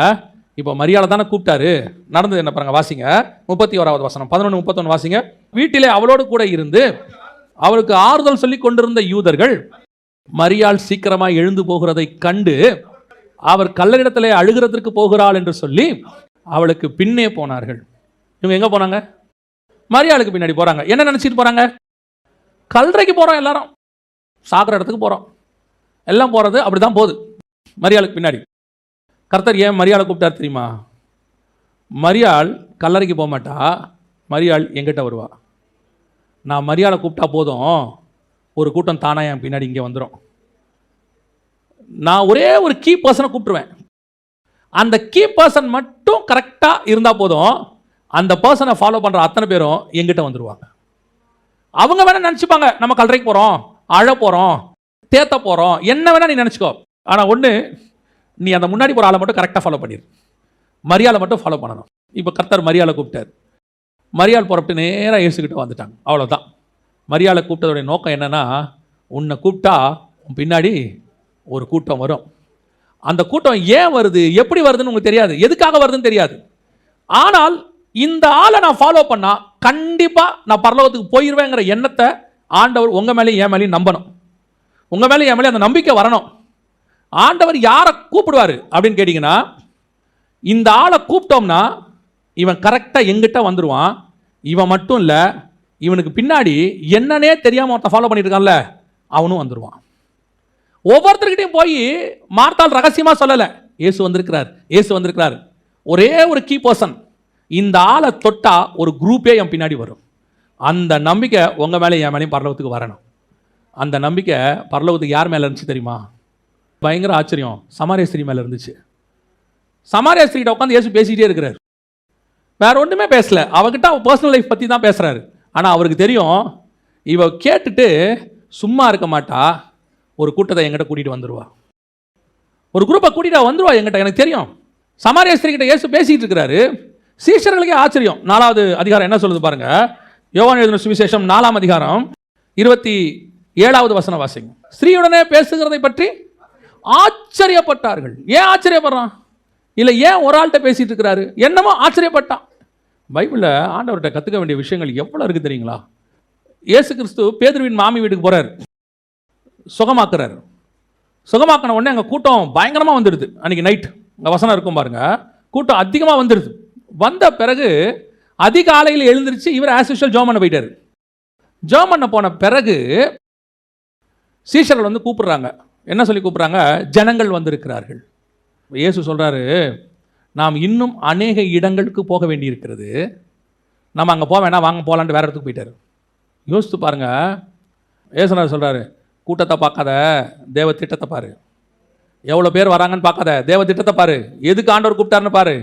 இப்போ மரியாதை தானே கூப்பிட்டாரு, நடந்தது என்ன பாருங்க, வாசிங்க 31வது வசனம், 11:31 வாசிங்க. வீட்டிலே அவளோடு கூட இருந்து அவளுக்கு ஆறுதல் சொல்லி கொண்டிருந்த யூதர்கள் மரியாள் சீக்கிரமாக எழுந்து போகிறதை கண்டு அவர் கல்லறிடத்திலே அழுகிறதற்கு போகிறாள் என்று சொல்லி அவளுக்கு பின்னே போனார்கள். இவங்க எங்கே போனாங்க, மரியாளுக்கு பின்னாடி போகிறாங்க. என்ன நினச்சிட்டு போகிறாங்க, கல்லறைக்கு போகிறோம், எல்லாரும் சாகிற இடத்துக்கு போகிறோம், எல்லாம் போகிறது அப்படி தான் போகுது மரியாளுக்கு பின்னாடி. கர்த்தர் ஏன் மரியாளை கூப்பிட்டார் தெரியுமா, மரியாள் கல்லறைக்கு போக மாட்டா, மரியாள் எங்கிட்ட வருவா. நான் மரியாளை கூப்பிட்டா போதும், ஒரு கூட்டம் தானா என் பின்னாடி இங்கே வந்துடும். நான் ஒரே ஒரு கீ பர்சனை கூப்பிட்டுருவேன், அந்த கீ பர்சன் மட்டும் கரெக்டாக இருந்தால் போதும், அந்த பர்சனை ஃபாலோ பண்ணுற அத்தனை பேரும் எங்கிட்ட வந்துடுவாங்க. அவங்க வேணால் நினச்சிப்பாங்க நம்ம கல்லறைக்கு போகிறோம், அழ போகிறோம், தேத்த போகிறோம், என்ன வேணால் நீ நினச்சிக்கோ. ஆனால் ஒன்று, நீ அந்த முன்னாடி போகிற ஆளை மட்டும் கரெக்டாக ஃபாலோ பண்ணிடு, மரியாதை மட்டும் ஃபாலோ பண்ணணும். இப்போ கர்த்தர் மரியாதை கூப்பிட்டார், மரியாள் புறப்பட்டு நேராக இயேசுக்கிட்ட வந்துட்டாங்க. அவ்வளோதான். மரியாதை கூப்பிட்டதோடைய நோக்கம் என்னென்னா, உன்னை கூப்பிட்டா உன் பின்னாடி ஒரு கூட்டம் வரும். அந்த கூட்டம் ஏன் வருது, எப்படி வருதுன்னு உங்களுக்கு தெரியாது, எதுக்காக வருதுன்னு தெரியாது. ஆனால் இந்த ஆளை நான் ஃபாலோ பண்ணால் கண்டிப்பாக நான் பரலோகத்துக்கு போயிடுவேங்கிற எண்ணத்தை ஆண்டவர் உங்கள் மேலேயும் என் மேலேயும் நம்பணும். உங்கள் மேலேயும் என் மேலேயும் அந்த நம்பிக்கை வரணும். ஆண்டவர் யாரை கூப்பிடுவார் அப்படின்னு கேட்டிங்கன்னா, இந்த ஆளை கூப்பிட்டோம்னா இவன் கரெக்டாக எங்கிட்ட வந்துடுவான். இவன் மட்டும் இல்லை, இவனுக்கு பின்னாடி என்னன்னே தெரியாமல் ஒருத்தன் ஃபாலோ பண்ணிட்டு இருக்கான்ல, அவனும் வந்துடுவான். ஒவ்வொருத்தர்கிட்டையும் போய் மார்த்தாள் ரகசியமாக சொல்லலை, இயேசு வந்திருக்கிறார், இயேசு வந்திருக்கிறார். ஒரே ஒரு கீ பர்சன், இந்த ஆளை தொட்டா ஒரு குரூப்பே என் பின்னாடி வரும். அந்த நம்பிக்கை உங்கள் மேலே என் மேலேயும் பரலோகத்துக்கு வரணும். அந்த நம்பிக்கை பரலோகத்துக்கு யார் மேலே இருந்துச்சு தெரியுமா, பயங்கர ஆச்சரியம், சமாரிய ஸ்திரீ மேலே இருந்துச்சு. சமாரிய ஸ்திரீகிட்ட உட்காந்து இயேசு பேசிக்கிட்டே இருக்கிறார், வேற ஒன்றுமே பேசல. அவகிட்ட அவள் பர்சனல் லைஃப் பற்றி தான் பேசுகிறாரு. ஆனால் அவருக்கு தெரியும், இவ கேட்டுட்டு சும்மா இருக்க மாட்டா, ஒரு கூட்டத்தை எங்கிட்ட கூட்டிகிட்டு வந்துடுவா. ஒரு குரூப்பை கூட்டிட்டு வந்துருவா என்கிட்ட, எனக்கு தெரியும். சமாரிய ஸ்திரீகிட்ட இயேசு பேசிட்டு இருக்கிறாரு. சீஷர்களுக்கே ஆச்சரியம். 4வது அதிகாரம் என்ன சொல்லுது பாருங்க. யோவான் எழுதின சுவிசேஷம் 4ஆம் அதிகாரம் 27வது வசனம் வாசிங்க. ஸ்திரீயுடனே பேசுகிறதை பற்றி ஆச்சரியப்பட்டார்கள். ஏன் ஆச்சரியப்படுறான்? இல்ல ஏன் ஒரு ஆள்கிட்ட பேசிட்டு இருக்கிறாரு? என்னமோ ஆச்சரியப்பட்டான். பைபிளில் ஆண்டவர்கிட்ட கற்றுக்க வேண்டிய விஷயங்கள் எவ்வளோ இருக்குது தெரியுங்களா? இயேசு கிறிஸ்து பேதுருவின் மாமி வீட்டுக்கு போகிறார், சுகமாக்குறாரு. சுகமாக்கின உடனே அங்கே கூட்டம் பயங்கரமாக வந்துடுது. அன்றைக்கி நைட் அங்கே வசனம் இருக்கும் பாருங்க, கூட்டம் அதிகமாக வந்துடுது. வந்த பிறகு அதிகாலையில் எழுந்திருச்சு இவர் ஆஸ் யூஷுவல் ஜோம் பண்ண போயிட்டார். ஜோம் பண்ண போன பிறகு சீஷர்கள் வந்து கூப்பிடுறாங்க. என்ன சொல்லி கூப்பிட்றாங்க? ஜனங்கள் வந்திருக்கிறார்கள். இயேசு சொல்கிறாரு, நாம் இன்னும் அநேக இடங்களுக்கு போக வேண்டியிருக்கிறது, நம்ம அங்கே போக வேணாம், வாங்க போகலான்ட்டு வேறு இடத்துக்கு போயிட்டார். யோசித்து பாருங்க. இயேசுநாதர் சொல்கிறாரு, கூட்டத்தை பார்க்காத, தேவ திட்டத்தை பாரு. எவ்வளோ பேர் வராங்கன்னு பார்க்காத, தேவ திட்டத்தை பாரு. எதுக்கு ஆண்டவர் கூப்பிட்டாருன்னு பாரு.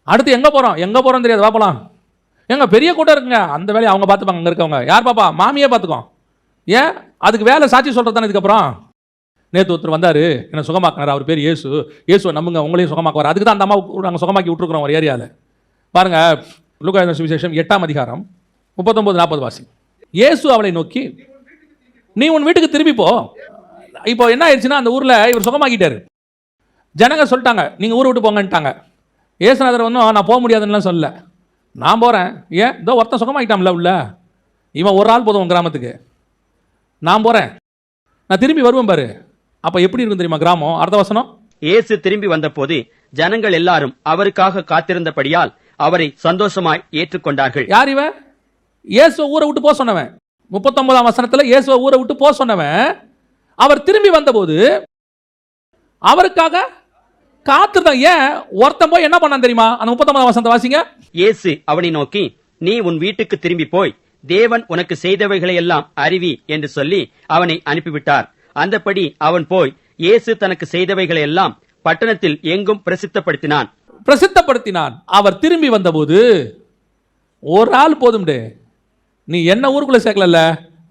அடுத்து எங்கே போகிறோம் தெரியாது, பார்ப்பலாம். எங்க பெரிய கூட்டம் இருக்குங்க, அந்த வேலையை அவங்க பார்த்துப்பாங்க. அங்கே இருக்கவங்க யார் பாப்பா? மாமியே பார்த்துக்கோ. ஏன் அதுக்கு வேலை சாட்சி சொல்கிறது தானே. இதுக்கப்புறம் நேற்று ஒருத்தர் வந்தார், என்ன சுகமாக்கினார், அவர் பேர் இயேசு. இயேசுவை நம்புங்க, உங்களையும் சுகமாக்குவார். அதுக்கு தான் அந்த அம்மா நாங்கள் சுகமாக்கி விட்டுருக்குறோம் ஒரு ஏரியாவில். பாருங்கள், லூக்கா எழுதின சுவிசேஷம் 8ஆம் அதிகாரம் 39-40 வாசி. இயேசு அவளை நோக்கி, நீ உன் வீட்டுக்கு திரும்பி போ. இப்போ என்ன ஆயிடுச்சுன்னா, அந்த ஊரில் இவர் சுகமாக்கிட்டார். ஜனங்க சொல்லிட்டாங்க, நீங்கள் ஊரை விட்டு போங்கன்ட்டாங்க. இயேசுநாதர் வந்து நான் போக முடியாதுன்னு சொல்லலை, நான் போகிறேன். ஏன் இதோ ஒருத்தன் சுகமாக்கிட்டான்ல உள்ள, இவன் ஒரு ஆள் போதும் கிராமத்துக்கு, நான் போகிறேன், நான் திரும்பி வருவேன் பாரு. அப்போ எப்படி இருக்கும் தெரியுமா கிராமம்? அடுத்த வசனம். இயேசு திரும்பி வந்தபோது ஜனங்கள் எல்லாரும் அவருக்காக காத்திருந்தபடியால் அவரை சந்தோஷமாய் ஏற்றுக்கொண்டார்கள். யார் இவன்? இயேசுவை ஊரை விட்டு போக சொன்னவன். 39ஆம் வசனத்தில் இயேசுவை ஊரை விட்டு போக சொன்னவன் அவர் திரும்பி வந்தபோது அவருக்காக காத்திருந்தான். ஏன்? ஒருத்தன் போய் என்ன பண்ணான் தெரியுமா? அந்த 39ஆம் வசனத்தை வாசிங்க. இயேசு அவனை நோக்கி, நீ உன் வீட்டுக்கு திரும்பி போய் தேவன் உனக்கு செய்தவைகளை எல்லாம் அறிவி என்று சொல்லி அவனை அனுப்பிவிட்டார். அந்தபடி அவன் போய் இயேசு தனக்கு செய்தவைகளை எல்லாம் பட்டணத்தில் எங்கும் பிரசித்தப்படுத்தினான். அவர் திரும்பி வந்தபோது, ஒரு ஆள் போதும், நீ என்ன ஊருக்குள்ள சேர்க்கல,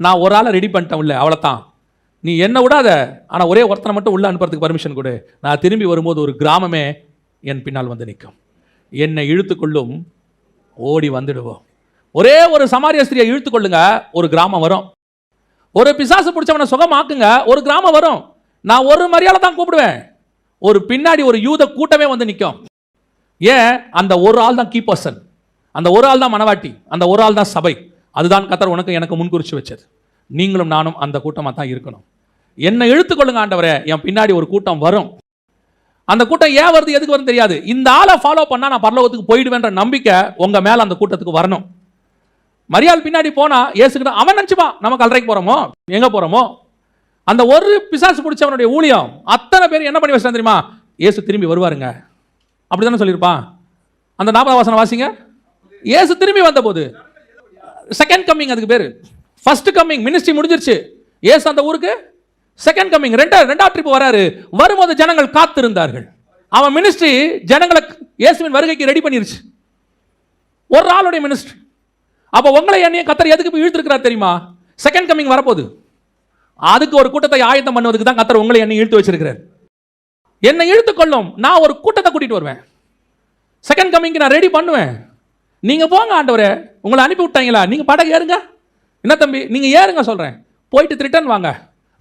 நான் ஒரு ஆளை ரெடி பண்ணிட்டேன் உள்ள, அவ்வளோதான். நீ என்ன விடாத, ஆனால் ஒரே ஒருத்தனை மட்டும் உள்ள அனுப்புறதுக்கு பர்மிஷன் கொடு. நான் திரும்பி வரும்போது ஒரு கிராமமே என் பின்னால் வந்து நிற்கும், என்னை இழுத்துக்கொள்ளும், ஓடி வந்துடுவோம். ஒரே ஒரு சமாரிய ஸ்திரியை இழுத்துக்கொள்ளுங்க, ஒரு கிராமம் வரும். ஒரு பிசாசு பிடிச்சவனை சுகமாக்குங்க, ஒரு கிராமம் வரும். நான் ஒரு மரியாதை தான் கூப்பிடுவேன், ஒரு பின்னாடி ஒரு யூத கூட்டமே வந்து நிற்கும். ஏன்? அந்த ஒரு ஆள் தான் கீ பர்சன், அந்த ஒரு ஆள் தான் மனவாட்டி, அந்த ஒரு ஆள் தான் சபை. அதுதான் கர்த்தர் உனக்கு எனக்கு முன்குறிச்சு வச்சது. நீங்களும் நானும் அந்த கூட்டமாக தான் இருக்கணும். என்னை இழுத்துக்கொள்ளுங்க ஆண்டவரே, என் பின்னாடி ஒரு கூட்டம் வரும். அந்த கூட்டம் ஏன் வருது, எதுக்கு வருது தெரியாது. இந்த ஆளை ஃபாலோ பண்ணா நான் பரலோகத்துக்கு போயிடுவேன்ற நம்பிக்கை உங்க மேல அந்த கூட்டத்துக்கு வரணும். மரியாள் பின்னாடி போனா இயேசுக்கிட்ட அவன் நினைச்சுப்பான், நம்ம கல்லறைக்கு போறோமோ, எங்க போறோமோ. அந்த ஒரு பிசாசு பிடிச்சவனுடைய ஊழியம் அத்தனை பேர் என்ன பண்ணி வச்சா தெரியுமா? இயேசு திரும்பி வருவாருங்க, அப்படித்தானே சொல்லியிருப்பான். அந்த 40ஆம் வசனம் வாசிங்க. இயேசு திரும்பி வந்த போது, செகண்ட் கம்மிங் அதுக்கு பேரு. ஃபர்ஸ்ட் கம்மிங் மினிஸ்ட்ரி முடிஞ்சிருச்சு, இயேசு அந்த ஊருக்கு செகண்ட் கம்மிங், ரெண்டாவது ட்ரிப் வராரு. வரும்போது ஜனங்கள் காத்திருந்தார்கள். அவன் மினிஸ்ட்ரி ஜனங்களை இயேசுவின் வருகைக்கு ரெடி பண்ணிருச்சு. ஒரு ஆளுடைய மினிஸ்ட்ரி. அப்போ உங்களை என்னையும் கர்த்தர் எதுக்கு இழுத்துருக்கிறார் தெரியுமா? செகண்ட் கம்மிங் வரப்போகுது, அதுக்கு ஒரு கூட்டத்தை ஆயத்தம் பண்ணுவதுக்கு தான் கர்த்தர் உங்களை என்னை இழுத்து வச்சிருக்கிறார். என்னை இழுத்துக்கொள்ளும், நான் ஒரு கூட்டத்தை கூட்டிட்டு வருவேன். செகண்ட் கம்மிங்க்கு நான் ரெடி பண்ணுவேன். நீங்க போங்க ஆண்டவரே, உங்களை அனுப்பி விட்டாங்களா, நீங்க படகு ஏறுங்க. என்ன தம்பி, நீங்க ஏறுங்க சொல்றேன், போயிட்டு ரிட்டர்ன் வாங்க.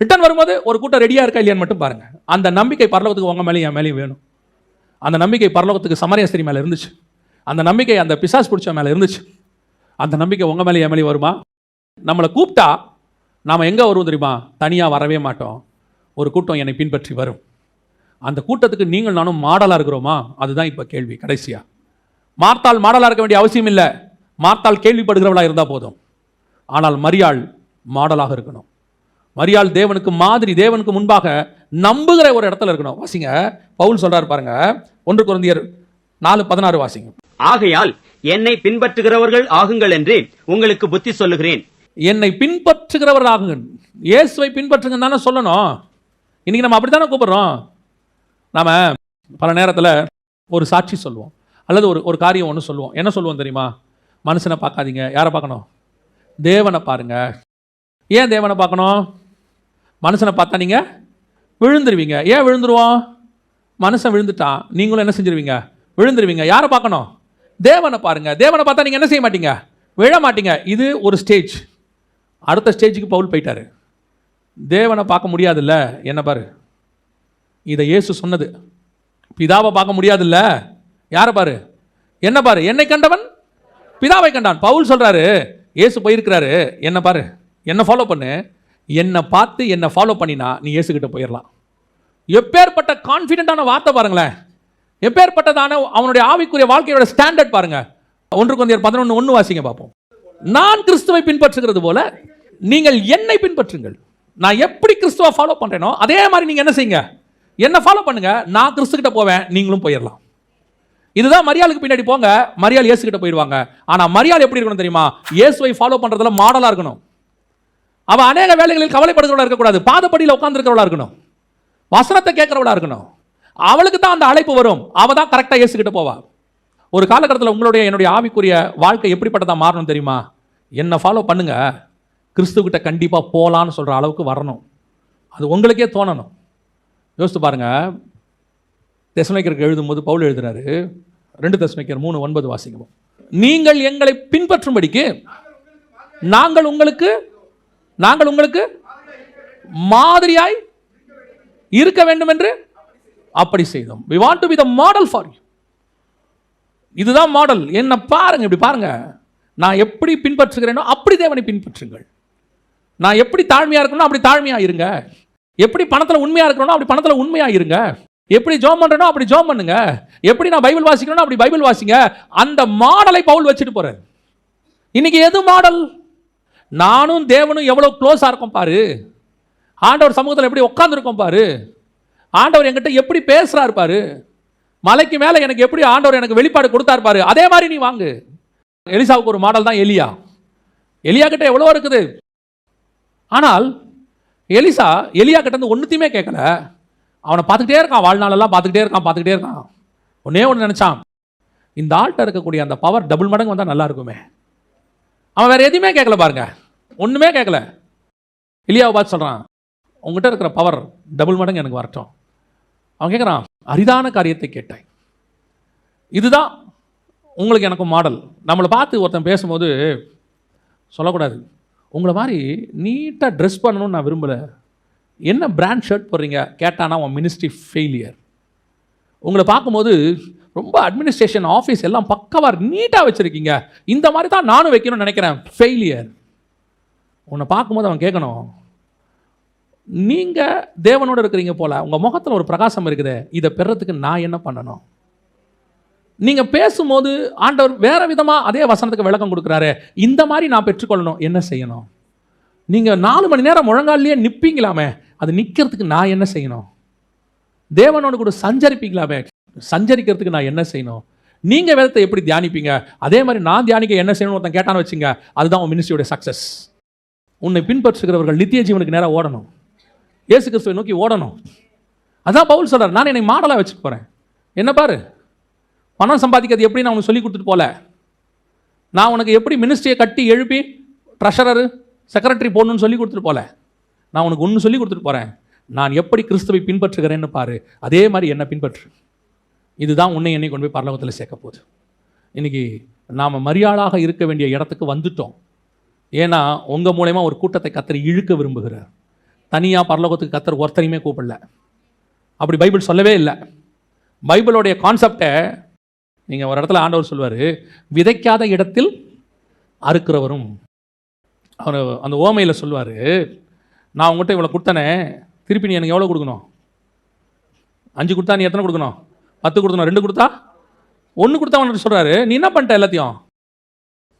ரிட்டர்ன் வரும்போது ஒரு கூட்டம் ரெடியா இருக்கா இல்லையான்னு மட்டும் பாருங்க. அந்த நம்பிக்கை பரலோகத்துக்கு உங்க மேலேயும் என் மேலேயும் வேணும். அந்த நம்பிக்கை பரலோகத்துக்கு சமாரிய ஸ்திரீ மேலே இருந்துச்சு, அந்த நம்பிக்கை அந்த பிசாசு பிடிச்ச மேலே இருந்துச்சு. அந்த நம்பிக்கை உங்க மேலே என் மேலேயும் வருமா? நம்மளை கூப்பிட்டா நாம் எங்கே வருவோம் தெரியுமா? தனியாக வரவே மாட்டோம், ஒரு கூட்டம் என்னை பின்பற்றி வரும். அந்த கூட்டத்துக்கு நீங்கள் நானும் மாடலாக இருக்கிறோமா? அதுதான் இப்போ கேள்வி. கடைசியாக மார்த்தாள் மாடலாக இருக்க வேண்டிய அவசியம் இல்லை, மார்த்தாள் கேள்விப்படுகிறவளாக இருந்தால் போதும். ஆனால் மரியாள் மாடலாக இருக்கணும். மரியாள் தேவனுக்கு மாதிரி, தேவனுக்கு முன்பாக நம்புகிற ஒரு இடத்துல இருக்கணும். வாசிங்க, பவுல் சொல்றாரு பாருங்க, 1 கொரிந்தியர் 4:16 வாசிங்க. ஆகையால் என்னை பின்பற்றுகிறவர்கள் ஆகுங்கள் என்று உங்களுக்கு புத்தி சொல்லுகிறேன். என்னை பின்பற்றுகிறவர்கள் ஆகுங்கள், இயேசுவை பின்பற்றுங்க தானே சொல்லணும். இன்னைக்கு நம்ம அப்படித்தானே கூப்பிடுறோம். நாம பல நேரத்தில் ஒரு சாட்சி சொல்லுவோம், அல்லது ஒரு காரியம் ஒன்று சொல்லுவோம். என்ன சொல்லுவோம் தெரியுமா? மனுஷனை பார்க்காதீங்க, யாரை பார்க்கணும்? தேவனை பாருங்க. ஏன் தேவனை பார்க்கணும்? மனுஷனை பார்த்தா நீங்கள் விழுந்துருவீங்க. ஏன் விழுந்துருவோம்? மனுஷன் விழுந்துட்டான், நீங்களும் என்ன செஞ்சிருவீங்க? விழுந்துருவீங்க. யாரை பார்க்கணும்? தேவனை பாருங்க. தேவனை பார்த்தா நீங்கள் என்ன செய்ய மாட்டீங்க? விழ மாட்டீங்க. இது ஒரு ஸ்டேஜ். அடுத்த ஸ்டேஜுக்கு பவுல் போயிட்டாரு. தேவனை பார்க்க முடியாதுல்ல, என்ன பாரு. இதை இயேசு சொன்னது. பிதாவை பார்க்க முடியாதுல்ல, யாரை பாரு? என்ன பாரு. என்னை கண்டவன் பிதாவை கண்டான். பவுல் சொல்றாரு, இயேசு போயிருக்கிறாரு, என்ன பாரு, என்ன ஃபாலோ பண்ணு, என்னை பார்த்து என்னை ஃபாலோ பண்ணினா நீ இயேசு கிட்ட போயிடலாம். எப்பேற்பட்ட கான்ஃபிடென்ட்டான வார்த்தை பாருங்களேன். எப்பேற்பட்டதான அவனுடைய ஆவிக்குரிய வாழ்க்கையோட ஸ்டாண்டர்ட் பாருங்க. 1 கொரிந்தியர் 11:1 வாசிங்க பார்ப்போம். நான் கிறிஸ்துவை பின்பற்றுகிறது போல நீங்கள் என்னை பின்பற்றுங்கள். நான் எப்படி கிறிஸ்துவை ஃபாலோ பண்றேனோ அதே மாதிரி நீங்க என்ன செய்யுங்க? என்ன ஃபாலோ பண்ணுங்க. நான் கிறிஸ்து கிட்ட போவேன், நீங்களும் போயிடலாம். இதுதான் மரியாளுக்கு பின்னாடி போங்க, மரியாள் இயேசு கிட்ட போயிடுவாங்க. ஆனா மரியாள் எப்படி இருக்கணும் தெரியுமா? இயேசுவை ஃபாலோ பண்றதுல மாடலா இருக்கணும். அவ அநேக வேலைகளில் கவலைப்படுகிறவளா இருக்கக்கூடாது. பாதப்படியில் உட்கார்ந்து இருக்கிறவளா இருக்கணும். வசனத்தை கேட்கிறவளா இருக்கணும். அவளுக்கு தான் அந்த அழைப்பு வரும். அவ தான் கரெக்டா இயேசு கிட்ட போவா. ஒரு காலகட்டத்தில் உங்களுடைய என்னுடைய ஆவிக்குரிய வாழ்க்கை எப்படிப்பட்டதா மாறணும் தெரியுமா? என்ன ஃபாலோ பண்ணுங்க, கிறிஸ்துக்கிட்ட கண்டிப்பா போலான்னு சொல்ற அளவுக்கு வரணும். அது உங்களுக்கே தோணணும். யோசித்து பாருங்க. தெசலோனிக்கருக்கு எழுதும்போது பவுல் எழுதுறாரு, 2 தெசலோனிக்கர் 3:9 வாசிக்கிறோம். நீங்கள் எங்களை பின்பற்றும்படிக்கு நாங்கள் உங்களுக்கு மாதிரியாய் இருக்க வேண்டும் என்று அப்படி செய்தோம். we want to be the model for you. இதுதான் மாடல். என்ன பாருங்க, இப்படி பாருங்க. நான் எப்படி பின்பற்றுகிறேனோ அப்படி தேவனை பின்பற்றுங்கள். நான் எப்படி தாழ்மையா இருக்கணும் அப்படி தாழ்மையா இருங்க. எப்படி பணத்துல உண்மையா இருக்கணும் அப்படி பணத்துல உண்மையா இருங்க. எப்படி ஜெபம் பண்றனோ அப்படி ஜெபம் பண்ணுங்க. எப்படி நான் பைபிள் வாசிக்கணும் அப்படி பைபிள் வாசிங்க. அந்த மாடலை பவுல் வச்சுட்டு போறாரு. இன்னைக்கு எது மாடல்? நானும் தேவனும் எவ்வளவு க்ளோஸா இருக்கோம் பாரு. ஆண்டவர் சமூகத்தில் எப்படி உட்கார்ந்துருக்கோம் பாரு. ஆண்டவர் என்கிட்ட எப்படி பேசுறாரு பாரு. மலைக்கு மேல எனக்கு எப்படி ஆண்டவர் எனக்கு வெளிப்பாடு கொடுத்தாரு பாரு. அதே மாதிரி நீ வாங்கு. எலிசாவுக்கு ஒரு மாடல் தான் எலியா. எலியா கிட்ட எவ்வளோ இருக்குது. ஆனால் எலியா கிட்ட இருந்து ஒன்றுத்தையுமே கேட்கல. அவனை பார்த்துக்கிட்டே இருக்கான், வாழ்நாளெல்லாம் பார்த்துக்கிட்டே இருக்கான். ஒன்னே ஒன்று நினைச்சான், இந்த ஆள்கிட்ட இருக்கக்கூடிய அந்த பவர் டபுள் மடங்கு வந்தால் நல்லா இருக்குமே. அவன் வேற எதுவுமே கேட்கல பாருங்க, ஒன்றுமே கேட்கல. எலியாவை பார்த்து சொல்கிறான், உங்ககிட்ட இருக்கிற பவர் டபுள் மடங்கு எனக்கு வரட்டும். அவன் கேட்குறான், அரிதான காரியத்தை கேட்டாய். இதுதான் உங்களுக்கு எனக்கும் மாடல். நம்மளை பார்த்து ஒருத்தன் பேசும்போது சொல்லக்கூடாது, உங்களை மாதிரி நீட்டாக ட்ரெஸ் பண்ணணும்னு நான் விரும்பலை. என்ன பிராண்ட் ஷர்ட் போடுறீங்க கேட்டானா உன் மினிஸ்ட்ரி ஃபெயிலியர். உங்களை பார்க்கும்போது ரொம்ப அட்மினிஸ்ட்ரேஷன் ஆஃபீஸ் எல்லாம் பக்கவாக நீட்டாக வச்சுருக்கீங்க, இந்த மாதிரி தான் நானும் வைக்கணும்னு நினைக்கிறேன், ஃபெயிலியர். உன்னை பார்க்கும்போது அவன் கேட்கணும், நீங்கள் தேவனோடு இருக்கிறீங்க போல உங்கள் முகத்தில் ஒரு பிரகாசம் இருக்குது, இதை பெறத்துக்கு நான் என்ன பண்ணணும்? நீங்கள் பேசும்போது ஆண்டவர் வேறு விதமாக அதே வசனத்துக்கு விளக்கம் கொடுக்குறாரு, இந்த மாதிரி நான் பெற்றுக்கொள்ளணும், என்ன செய்யணும்? நீங்கள் 4 மணி நேரம் முழங்காலிலேயே நிற்பீங்களாமே, அது நிற்கிறதுக்கு நான் என்ன செய்யணும்? தேவனோடு கூட சஞ்சரிப்பீங்களாமே, சஞ்சரிக்கிறதுக்கு நான் என்ன செய்யணும்? நீங்கள் வேதத்தை எப்படி தியானிப்பீங்க, அதே மாதிரி நான் தியானிக்க என்ன செய்யணும்னு ஒருத்தன் கேட்டான்னு வச்சுங்க, அதுதான் உன் மினிஸ்ட்ரியோட சக்ஸஸ். உன்னை பின்பற்றுகிறவர்கள் நித்திய ஜீவனுக்கு நேராக ஓடணும், இயேசு கிறிஸ்துவை நோக்கி ஓடணும். அதான் பவுல் சொல்கிறார், நான் என்னை மாடலாக வச்சுட்டு போகிறேன். என்ன பாரு, பணம் சம்பாதிக்கிறது எப்படி நான் உனக்கு சொல்லி கொடுத்துட்டு போல, நான் உனக்கு எப்படி மினிஸ்ட்ரியை கட்டி எழுப்பி ட்ரெஷரரு செக்ரட்டரி போடணும்னு சொல்லி கொடுத்துட்டு போல, நான் உனக்கு ஒன்று சொல்லி கொடுத்துட்டு போகிறேன். நான் எப்படி கிறிஸ்துவை பின்பற்றுகிறேன்னு பாரு, அதே மாதிரி என்னை பின்பற்று. இதுதான் உன்னை என்னை கொண்டு போய் பரலோகத்தில் சேர்க்க போகுது. இன்றைக்கி நாம் மரியாளாக இருக்க வேண்டிய இடத்துக்கு வந்துட்டோம். ஏன்னா உங்கள் மூலமா ஒரு கூட்டத்தை கர்த்தர் இழுக்க விரும்புகிறார். தனியாக பரலோகத்துக்கு கர்த்தர் ஒருத்தரையுமே கூப்பிடல, அப்படி பைபிள் சொல்லவே இல்லை. பைபிளோடைய கான்செப்டை நீங்கள் ஒரு இடத்துல ஆண்டவர் சொல்வார், விதைக்காத இடத்தில் அறுக்கிறவரும். அவர் அந்த ஓமையில் சொல்வார், நான் உங்கள்கிட்ட இவ்வளோ கொடுத்தனே, திருப்பி நீ எனக்கு எவ்வளோ கொடுக்கணும்? 5 கொடுத்தா நீ எத்தனை கொடுக்கணும்? 10 கொடுக்கணும். 2 கொடுத்தா 1 கொடுத்தா அவன்கிட்ட சொல்கிறாரு, நீ என்ன பண்ணிட்ட? எல்லாத்தையும்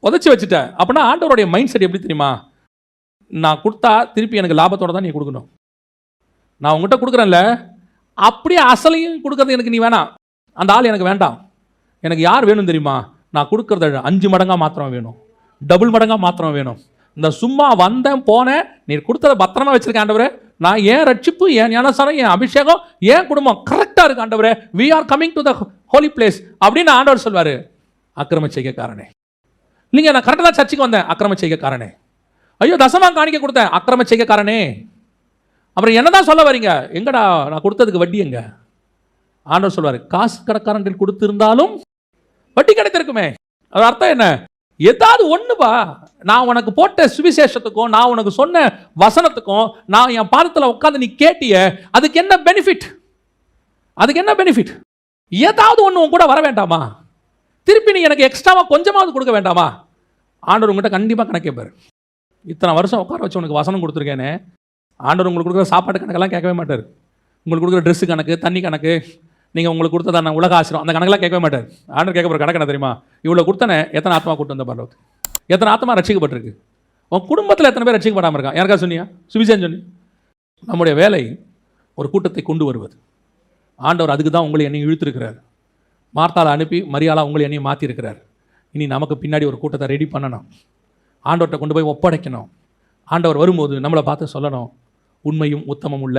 உதச்சி வச்சுட்ட. அப்படின்னா ஆண்டவருடைய மைண்ட் செட் எப்படி தெரியுமா? நான் கொடுத்தா திருப்பி எனக்கு லாபத்தோடு தான் நீ கொடுக்கணும். நான் உங்கள்கிட்ட கொடுக்குறேன்ல, அப்படியே அசலையும் கொடுக்கறது எனக்கு நீ வேணாம். அந்த ஆள் எனக்கு வேண்டாம். எனக்கு யார் வேணும் தெரியுமா? நான் கொடுக்குறத 5 மடங்காக மாத்திரம் வேணும், டபுள் மடங்காக மாத்திரம் வேணும். இந்த சும்மா வந்தேன் போனேன், நீ கொடுத்தத பத்திரமா வச்சிருக்க ஆண்டவரே, நான் ஏன் ரட்சிப்பு, என் ஞானசாரம், என் அபிஷேகம், என் குடும்பம் கரெக்டாக இருக்கு ஆண்டவரே, we are coming to the holy place அப்படின்னு ஆண்டவர் சொல்வார். அக்கிரம செய்கைக்காரனே. இல்லைங்க, நான் கரெக்டாக தான் சர்ச்சுக்கு வந்தேன், அக்கிரம செய்கைக்காரனே. ஐயோ தசமா காணிக்க கொடுத்தேன், அக்கிரம செய்கைக்காரனே. அப்புறம் என்ன தான் சொல்ல வரீங்க? எங்கடா நான் கொடுத்ததுக்கு வட்டி எங்க? ஆண்டவர் சொல்வார், காசு கடைக்காரன் கொடுத்திருந்தாலும் வட்டி கிடைத்திருக்குமே. அது அர்த்தம் என்ன? ஏதாவது ஒண்ணுபா, நான் உனக்கு போட்ட சுவிசேஷத்துக்கும் நான் உனக்கு சொன்ன வசனத்துக்கும் நான் என் பாதத்தில் உட்காந்து நீ கேட்டிய, அதுக்கு என்ன பெனிஃபிட்? அதுக்கு என்ன பெனிஃபிட்? ஏதாவது ஒன்று உன் கூட வர வேண்டாமா? திருப்பி நீ எனக்கு எக்ஸ்ட்ராவா கொஞ்சமாவது கொடுக்க வேண்டாமா? ஆண்டவர் உங்கள்கிட்ட கண்டிப்பாக கணக்கேப்பார். இத்தனை வருஷம் உட்கார வச்சு உனக்கு வசனம் கொடுத்துருக்கேனே, ஆண்டவர் உங்களுக்கு கொடுக்குற சாப்பாடு கணக்கெல்லாம் கேட்கவே மாட்டார். உங்களுக்கு கொடுக்குற ட்ரெஸ்ஸு கணக்கு, தண்ணி கணக்கு, நீங்கள் உங்களுக்கு கொடுத்ததான உலக ஆசிரம், அந்த கணக்கெல்லாம் கேட்கவே மாட்டார். ஆண்டவர் கேட்க போகிற கணக்கு என்ன தெரியுமா? இவ்வளோ கொடுத்தனே எத்தனை ஆத்மா கூட்டு வந்த பரலோகத்துக்கு, எத்தனை ஆத்மா ரட்சிக்கப்பட்டிருக்கு, உன் குடும்பத்தில் எத்தனை பேர் ரட்சிக்கப்படாமல் இருக்கான்? யாருக்கா சொன்னியா? சுவிசேஷம் சொன்னி. நம்முடைய வேலை ஒரு கூட்டத்தை கொண்டு வருவது. ஆண்டவர் அதுக்கு தான் உங்களை என்னையும் இழுத்துருக்கிறார். மார்த்தாளை அனுப்பி மரியாளா உங்களை என்னையும் மாற்றிருக்கிறார். இனி நமக்கு பின்னாடி ஒரு கூட்டத்தை ரெடி பண்ணணும், ஆண்டவர்கிட்ட கொண்டு போய் ஒப்படைக்கணும். ஆண்டவர் வரும்போது நம்மளை பார்த்து சொல்லணும், உண்மையும் உத்தமம் உள்ள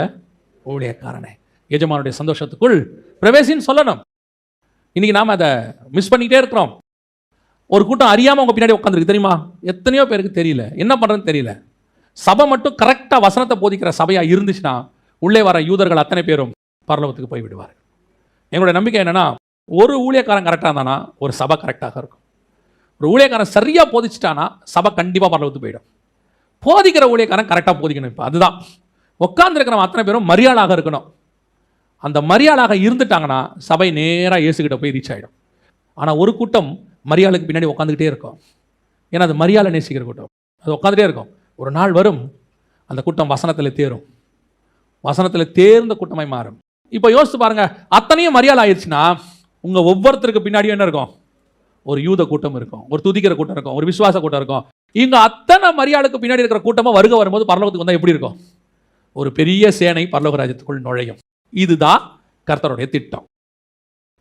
ஊழியக்காரனே, எஜமானுடைய சந்தோஷத்துக்குள் பிரவேசின்னு சொல்லணும். இன்னைக்கு நாம் அதை மிஸ் பண்ணிக்கிட்டே இருக்கிறோம். ஒரு கூட்டம் அறியாமல் உங்கள் பின்னாடி உட்காந்துருக்கு தெரியுமா? எத்தனையோ பேருக்கு தெரியல, என்ன பண்ணுறதுன்னு தெரியல. சபை மட்டும் கரெக்டாக வசனத்தை போதிக்கிற சபையாக இருந்துச்சுன்னா உள்ளே வர யூதர்கள் அத்தனை பேரும் பரலோகத்துக்கு போய் விடுவார். எங்களுடைய நம்பிக்கை என்னென்னா, ஒரு ஊழியக்காரன் கரெக்டாக இருந்தானா ஒரு சபை கரெக்டாக இருக்கும். ஒரு ஊழியக்காரன் சரியாக போதிச்சிட்டானா சபை கண்டிப்பாக பரலோகத்துக்கு போயிடும். போதிக்கிற ஊழியக்காரன் கரெக்டாக போதிக்கணும். இப்போ அதுதான் உட்காந்துருக்கிற அத்தனை பேரும் மரியாளாக இருக்கணும். அந்த மரியாளாக இருந்துட்டாங்கன்னா சபை நேராக இயேசுகிட்ட போய் ரீச் ஆகிடும். ஆனால் ஒரு கூட்டம் மரியாளுக்கு பின்னாடி உட்காந்துக்கிட்டே இருக்கும். ஏன்னா அது மரியாதை நேசிக்கிற கூட்டம், அது உட்காந்துட்டே இருக்கும். ஒரு நாள் வரும், அந்த கூட்டம் வசனத்தில் தேரும், வசனத்தில் தேர்ந்த கூட்டமாய் மாறும். இப்போ யோசிச்சு பாருங்க, அத்தனையும் மரியாதை ஆயிடுச்சுன்னா உங்கள் ஒவ்வொருத்தருக்கு பின்னாடியும் என்ன இருக்கும்? ஒரு யூத கூட்டம் இருக்கும், ஒரு துதிக்கிற கூட்டம் இருக்கும், ஒரு விசுவாச கூட்டம் இருக்கும். இங்க அத்தனை மரியாதைக்கு பின்னாடி இருக்கிற கூட்டமாக வருகை வரும்போது பரலோகத்துக்கு வந்தால் எப்படி இருக்கும்? ஒரு பெரிய சேனை பரலோக ராஜ்யத்துக்குள் நுழையும். இதுதான் கர்த்தருடைய திட்டம்.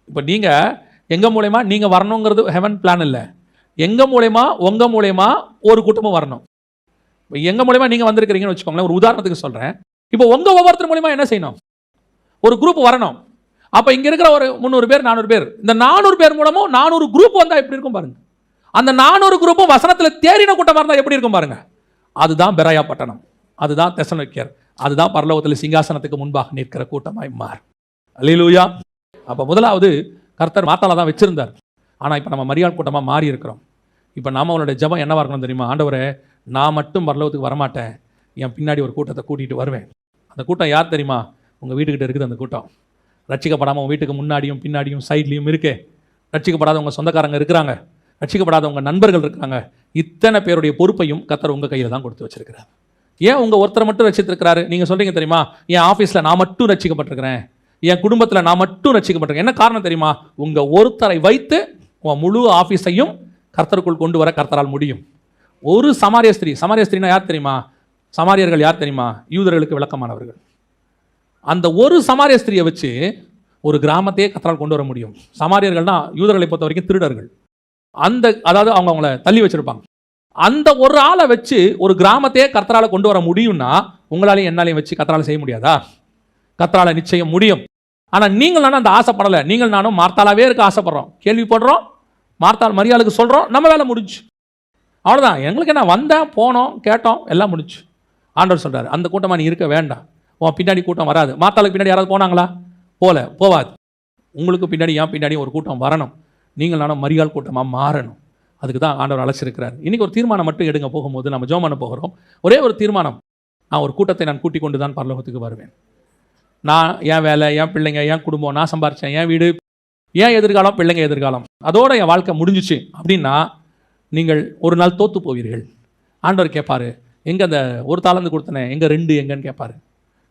இப்போ நீங்கள் எங்கள் மூலயமா நீங்கள் வரணுங்கிறது ஹெவன் பிளான் இல்லை. எங்கள் மூலயமா உங்கள் மூலயமா ஒரு கூட்டமும் வரணும். இப்போ எங்கள் மூலயமா நீங்கள் வந்திருக்கிறீங்கன்னு வச்சுக்கோங்களேன். ஒரு உதாரணத்துக்கு சொல்கிறேன். இப்போ உங்கள் ஒவ்வொருத்தர் மூலயமா என்ன செய்யணும்? ஒரு குரூப் வரணும். அப்போ இங்கே இருக்கிற ஒரு 300 பேர் 400 பேர், இந்த 400 பேர் மூலமும் 400 குரூப் வந்தால் எப்படி இருக்கும் பாருங்க. அந்த 400 குரூப்பும் வசனத்தில் தேறின கூட்டமாக இருந்தால் எப்படி இருக்கும் பாருங்க. அதுதான் பெராயா பட்டணம், அதுதான் தெசலோனிக்கேயர், அதுதான் பரலோகத்தில் சிங்காசனத்துக்கு முன்பாக நிற்கிற கூட்டமாய் மாறும். அல்லேலூயா. அப்போ முதலாவது கர்த்தர் மாத்தால தான் வச்சிருந்தார். ஆனால் இப்போ நம்ம மரியாள் கூட்டமாக மாறி இருக்கிறோம். இப்போ நாம அவனுடைய ஜெபம் என்னவா இருக்கணும் தெரியுமா? ஆண்டவரே, நான் மட்டும் பரலோகத்துக்கு வரமாட்டேன், என் பின்னாடி ஒரு கூட்டத்தை கூட்டிகிட்டு வருவேன். அந்த கூட்டம் யார் தெரியுமா? உங்கள் வீட்டுக்கிட்ட இருக்குது அந்த கூட்டம். ரட்சிக்கப்படாமல் உங்கள் வீட்டுக்கு முன்னாடியும் பின்னாடியும் சைட்லேயும் இருக்கே. ரட்சிக்கப்படாத உங்கள் சொந்தக்காரங்க இருக்கிறாங்க, ரட்சிக்கப்படாத உங்கள் நண்பர்கள் இருக்கிறாங்க. இத்தனை பேருடைய பொறுப்பையும் கர்த்தர் உங்கள் கையில் தான் கொடுத்து வச்சிருக்கிறார். ஏன் உங்கள் ஒருத்தரை மட்டும் ரட்சித்திருக்கிறாரு? நீங்கள் சொல்கிறீங்க தெரியுமா, என் ஆஃபீஸில் நான் மட்டும் ரட்சிக்கப்பட்டிருக்கிறேன், என் குடும்பத்தில் நான் மட்டும் ரட்சிக்கப்பட்டிருக்கேன். என்ன காரணம் தெரியுமா? உங்கள் ஒருத்தரை வைத்து உன் முழு ஆஃபீஸையும் கர்த்தருக்குள் கொண்டு வர கர்த்தரால் முடியும். ஒரு சமாரிய ஸ்திரீ, சமாரிய ஸ்திரீனா யார் தெரியுமா? சமாரியர்கள் யார் தெரியுமா? யூதர்களுக்கு விளக்கமானவர்கள். அந்த ஒரு சமாரிய ஸ்திரியை வச்சு ஒரு கிராமத்தையே கர்த்தரால் கொண்டு வர முடியும். சமாரியர்கள்னா யூதர்களை பொறுத்த வரைக்கும் திருடர்கள். அதாவது அவங்கள தள்ளி வச்சிருப்பாங்க. அந்த ஒரு ஆளை வச்சு ஒரு கிராமத்தையே கர்த்தரால் கொண்டு வர முடியும்னா உங்களாலையும் என்னாலையும் வச்சு கர்த்தரால் செய்ய முடியாதா? கர்த்தரால் நிச்சயம் முடியும். ஆனால் நீங்கள் நானும் அந்த ஆசைப்படலை. நீங்கள் நானும் மார்த்தாலாவே இருக்க ஆசைப்படுறோம், கேள்விப்படுறோம், மார்த்தாள் மரியாளுக்கு சொல்கிறோம், நம்ம வேலை முடிஞ்சு, அவ்வளோதான். எங்களுக்கு என்ன, வந்தேன் போனோம் கேட்டோம் எல்லாம் முடிஞ்சு. ஆண்டவர் சொல்கிறார், அந்த கூட்டமாக நீ இருக்க வேண்டாம், உன் பின்னாடி கூட்டம் வராது. மார்த்தாளுக்கு பின்னாடி யாராவது போனாங்களா? போவாது. உங்களுக்கு பின்னாடி என் பின்னாடி ஒரு கூட்டம் வரணும். நீங்கள் நானும் மரியாள் கூட்டமாக மாறணும். அதுக்கு தான் ஆண்டவர் அழைச்சிருக்கிறார். இன்றைக்கி ஒரு தீர்மானம் மட்டும் எடுங்க. போகும்போது நம்ம ஜெபம் பண்ண போகிறோம். ஒரே ஒரு தீர்மானம், நான் ஒரு கூட்டத்தை நான் கூட்டிக் கொண்டு தான் பரலோகத்துக்கு வருவேன். நான் என் வேலை, என் பிள்ளைங்க, என் குடும்பம், நான் சம்பாரித்தேன், என் வீடு, என் எதிர்காலம், பிள்ளைங்க எதிர்காலம், அதோட என் வாழ்க்கை முடிஞ்சிச்சு அப்படின்னா நீங்கள் ஒரு நாள் தோற்று போவீர்கள். ஆண்டவர் கேட்பார், எங்கே அந்த ஒரு தாளந்து கொடுத்தனே, எங்கே 2 எங்கன்னு கேட்பார்.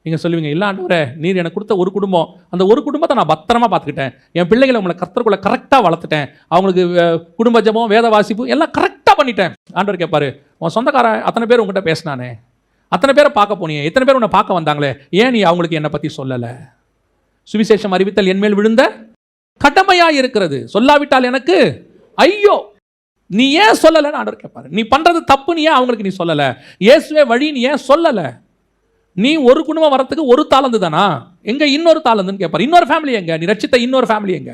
நீங்கள் சொல்லுவீங்க, இல்லை ஆண்டவரே, நீர் எனக்கு கொடுத்த ஒரு குடும்பம், அந்த ஒரு குடும்பத்தை நான் பத்திரமா பார்த்துக்கிட்டேன், என் பிள்ளைகளை உங்களை கர்த்தருக்குள்ள கரெக்டாக வளர்த்துட்டேன், அவங்களுக்கு குடும்ப ஜெபம், வேத வாசிப்பு எல்லாம் கரெக்டாக பண்ணிட்டேன். ஆண்டவர் கேட்பார், உன் சொந்தக்காரன் அத்தனை பேர் உங்கள்கிட்ட பேசினானே, அத்தனை பேரை பார்க்க போனியே, எத்தனை பேர் உன்னை பார்க்க வந்தாங்களே, ஏன் நீ அவங்களுக்கு என்னை பற்றி சொல்லலை? சுவிசேஷம் அறிவித்தல் என் மேல் விழுந்த கடமையாக இருக்கிறது, சொல்லாவிட்டால் எனக்கு ஐயோ. நீ ஏன் சொல்லலைன்னு ஆண்டவர் கேட்பார். நீ பண்ணுறது தப்பு, நீ ஏன் அவங்களுக்கு நீ சொல்லலை? இயேசுவே வழி, நீ ஏன் சொல்லலை? நீ ஒரு குடும்பம் வரத்துக்கு ஒரு தாளந்து தானா? எங்க இன்னொரு தாளந்துன்னு கேட்பார். இன்னொரு ஃபேமிலி எங்க? நீ ரட்சித்த இன்னொரு ஃபேமிலி எங்க?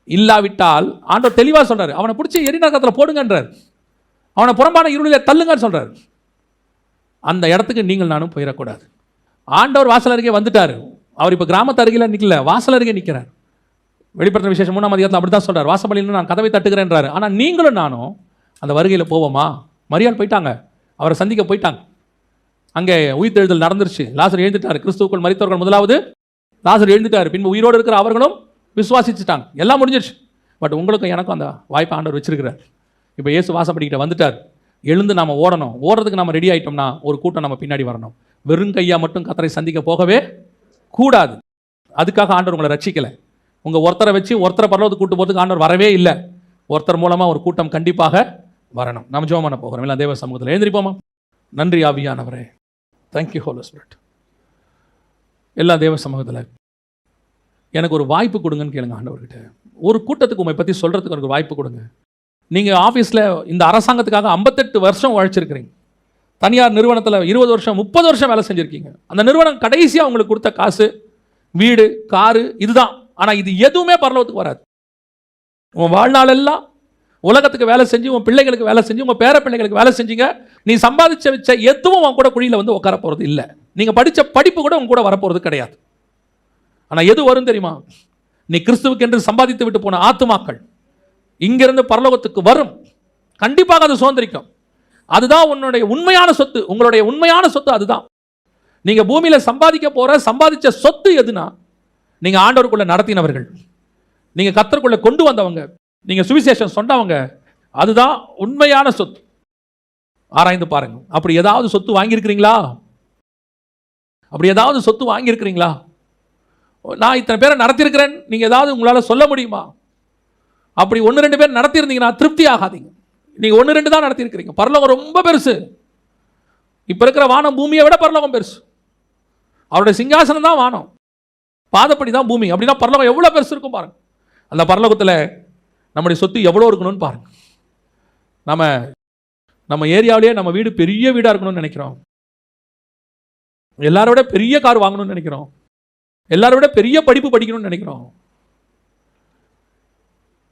இல்லாவிட்டால் ஆண்டவர் தெளிவாக சொல்றாரு, அவனை பிடிச்சி எரிநரகத்தில் போடுங்கன்றார், அவனை புறம்பான இருளிலே தள்ளுங்கன்னு சொல்றாரு. அந்த இடத்துக்கு நீங்கள் நானும் போயிடக்கூடாது. ஆண்டவர் வாசல் அருகே வந்துட்டார். அவர் இப்போ கிராமத்து அருகில் நிற்கல, வாசல் அருகே நிற்கிறார். வெளிப்படுத்தின விசேஷம் 3ஆம் அதிகாரத்தில் அப்படி தான் சொல்கிறார், வாசப்படியில் நான் கதவை தட்டுகிறேன்றாரு. ஆனால் நீங்களும் நானும் அந்த வருகையில் போவோமா? மரியாள் போயிட்டாங்க, அவரை சந்திக்க போயிட்டாங்க. அங்கே உயிர்த்தெழுதல் நடந்துருச்சு, லாசர் எழுந்துட்டார். கிறிஸ்துவுக்குள் மரித்தவர்கள் முதலாவது லாசர் எழுந்துட்டார். பின்பு உயிரோடு இருக்கிற அவர்களும் விசுவாசிச்சுட்டாங்க, எல்லாம் முடிஞ்சிருச்சு. பட் உங்களுக்கும் எனக்கும் அந்த வாய்ப்பை ஆண்டவர் வச்சிருக்கிறார். இப்போ இயேசு வாசப்படிக்கிட்ட வந்துட்டார். எழுந்து நாம் ஓடணும். ஓடுறதுக்கு நம்ம ரெடி ஆகிட்டோம்னா ஒரு கூட்டம் நம்ம பின்னாடி வரணும். வெறும் கையாக மட்டும் கர்த்தரை சந்திக்க போகவே கூடாது. அதுக்காக ஆண்டவர் உங்களை ரட்சிக்கலை. உங்கள் ஒருத்தரை வச்சு ஒருத்தரை பரலோகத்துக்கு கூட்டு போகிறதுக்கு ஆண்டவர் வரவே இல்லை. ஒருத்தர் மூலமாக ஒரு கூட்டம் கண்டிப்பாக வரணும். நம்ம ஜெபம் பண்ண போகிறோம். எல்லாம் தேவ சமூகத்தில் எழுந்திருப்போமா? நன்றி ஆவியானவரே, தேங்க்யூ ஹோலி ஸ்பிரிட். எல்லா தேவ சமூகத்தில் எனக்கு ஒரு வாய்ப்பு கொடுங்கன்னு கேளுங்க ஆண்டவர்கிட்ட. ஒரு கூட்டத்துக்கு உண்மை பற்றி சொல்கிறதுக்கு எனக்கு ஒரு வாய்ப்பு கொடுங்க. நீங்கள் ஆஃபீஸில் இந்த அரசாங்கத்துக்காக 58 வருஷம் உழைச்சிருக்கிறீங்க. தனியார் நிறுவனத்தில் 20 வருஷம் 30 வருஷம் வேலை செஞ்சுருக்கீங்க. அந்த நிறுவனம் கடைசியாக உங்களுக்கு கொடுத்த காசு, வீடு, காரு இதுதான். ஆனால் இது எதுவுமே பரலோகத்துக்கு வராது. உன் வாழ்நாளெல்லாம் உலகத்துக்கு வேலை செஞ்சு, உன் பிள்ளைகளுக்கு வேலை செஞ்சு, உங்கள் பேர பிள்ளைகளுக்கு வேலை செஞ்சீங்க. நீ சம்பாதிச்ச வச்ச எதுவும் உன் கூட குழியில் வந்து உட்கார போகிறது இல்லை. நீங்கள் படித்த படிப்பு கூட உங்க கூட வரப்போகிறது கிடையாது. ஆனால் எது வரும் தெரியுமா? நீ கிறிஸ்துவுக்கு என்று சம்பாதித்து விட்டு போன ஆத்துமாக்கள் இங்கிருந்து பரலோகத்துக்கு வரும். கண்டிப்பாக அது சுதந்திரிக்கும். அதுதான் உன்னுடைய உண்மையான சொத்து. உங்களுடைய உண்மையான சொத்து அதுதான். நீங்க பூமியில சம்பாதிச்ச சொத்து எதுனா, நீங்க ஆண்டவருக்குள்ள நடத்தினவர்கள், நீங்க கர்த்தருக்குள்ள கொண்டு வந்தவங்க, நீங்க சுவிசேஷம் சொன்னவங்க, அதுதான் உண்மையான சொத்து. ஆராய்ந்து பாருங்க. அப்படி ஏதாவது சொத்து வாங்கியிருக்கிறீங்களா? அப்படி ஏதாவது சொத்து வாங்கியிருக்கிறீங்களா? நான் இத்தனை பேரை நடத்தியிருக்கிறேன் நீங்க ஏதாவது உங்களால சொல்ல முடியுமா? அப்படி 1-2 பேர் நடத்தியிருந்தீங்கன்னா திருப்தி ஆகாதீங்க. நீங்க 1-2 தான் நடத்தியிருக்கிறீங்க. பரலோகம் ரொம்ப பெருசு. இப்ப இருக்கிற வானம் பூமியை விட பரலோகம் பெருசு. அவருடைய சிங்காசனம் தான் வானம், பாதப்படி தான் பூமி. அப்படின்னா பரலோகம் எவ்வளவு பெருசு இருக்கும் பாருங்க. அந்த பரலோகத்தில் நம்முடைய சொத்து எவ்வளோ இருக்கணும்னு பாருங்க. நம்ம ஏரியாவிலேயே நம்ம வீடு பெரிய வீடாக இருக்கணும்னு நினைக்கிறோம். எல்லாரோட பெரிய கார் வாங்கணும்னு நினைக்கிறோம். எல்லாரோட பெரிய படிப்பு படிக்கணும்னு நினைக்கிறோம்.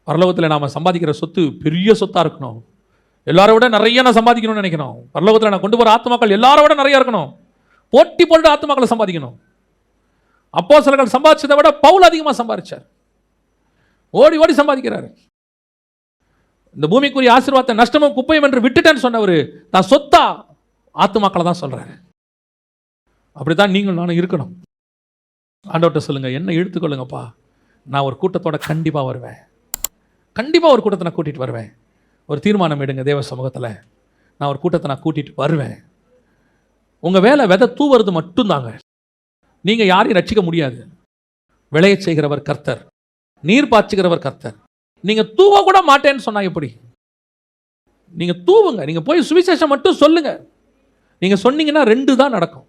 பரலோகத்தில் நாம் சம்பாதிக்கிற சொத்து பெரிய சொத்தாக இருக்கணும். எல்லாரோட நிறைய நான் சம்பாதிக்கணும்னு நினைக்கிறோம். பரலோகத்தில் நான் கொண்டு போகிற ஆத்மாக்கள் எல்லாரோட நிறைய இருக்கணும். போட்டி போட்டு ஆத்மாக்களை சம்பாதிக்கணும். அப்போஸ்தலர்கள் சம்பாதிச்சதை விட பவுல் அதிகமாக சம்பாதிச்சார். ஓடி ஓடி சம்பாதிக்கிறாரு. இந்த பூமிக்குரிய ஆசீர்வாதத்தை நஷ்டமும் குப்பையும் என்று விட்டுட்டேன்னு சொன்னவர் தான் சொத்தா ஆத்மாக்களை தான் சொல்றாரு. அப்படித்தான் நீங்கள் நானும் இருக்கணும். ஆண்டவர்கிட்ட சொல்லுங்க, என்ன இழுத்துக்கொள்ளுங்கப்பா, நான் ஒரு கூட்டத்தோட கண்டிப்பாக வருவேன். கண்டிப்பாக ஒரு கூட்டத்தை நான் கூட்டிகிட்டு வருவேன். ஒரு தீர்மானம் எடுங்க தேவ சமூகத்தில், நான் ஒரு கூட்டத்தை நான் கூட்டிகிட்டு வருவேன். உங்கள் வேலை விதை தூவுறது மட்டும்தாங்க. நீங்கள் யாரையும் ரட்சிக்க முடியாது. விளைய செய்கிறவர் கர்த்தர், நீர் பாய்ச்சுகிறவர் கர்த்தர். நீங்கள் தூவ கூட மாட்டேன்னு சொன்னா எப்படி? நீங்கள் தூவுங்க. நீங்கள் போய் சுவிசேஷம் மட்டும் சொல்லுங்க. நீங்கள் சொன்னீங்கன்னா 2 தான் நடக்கும்.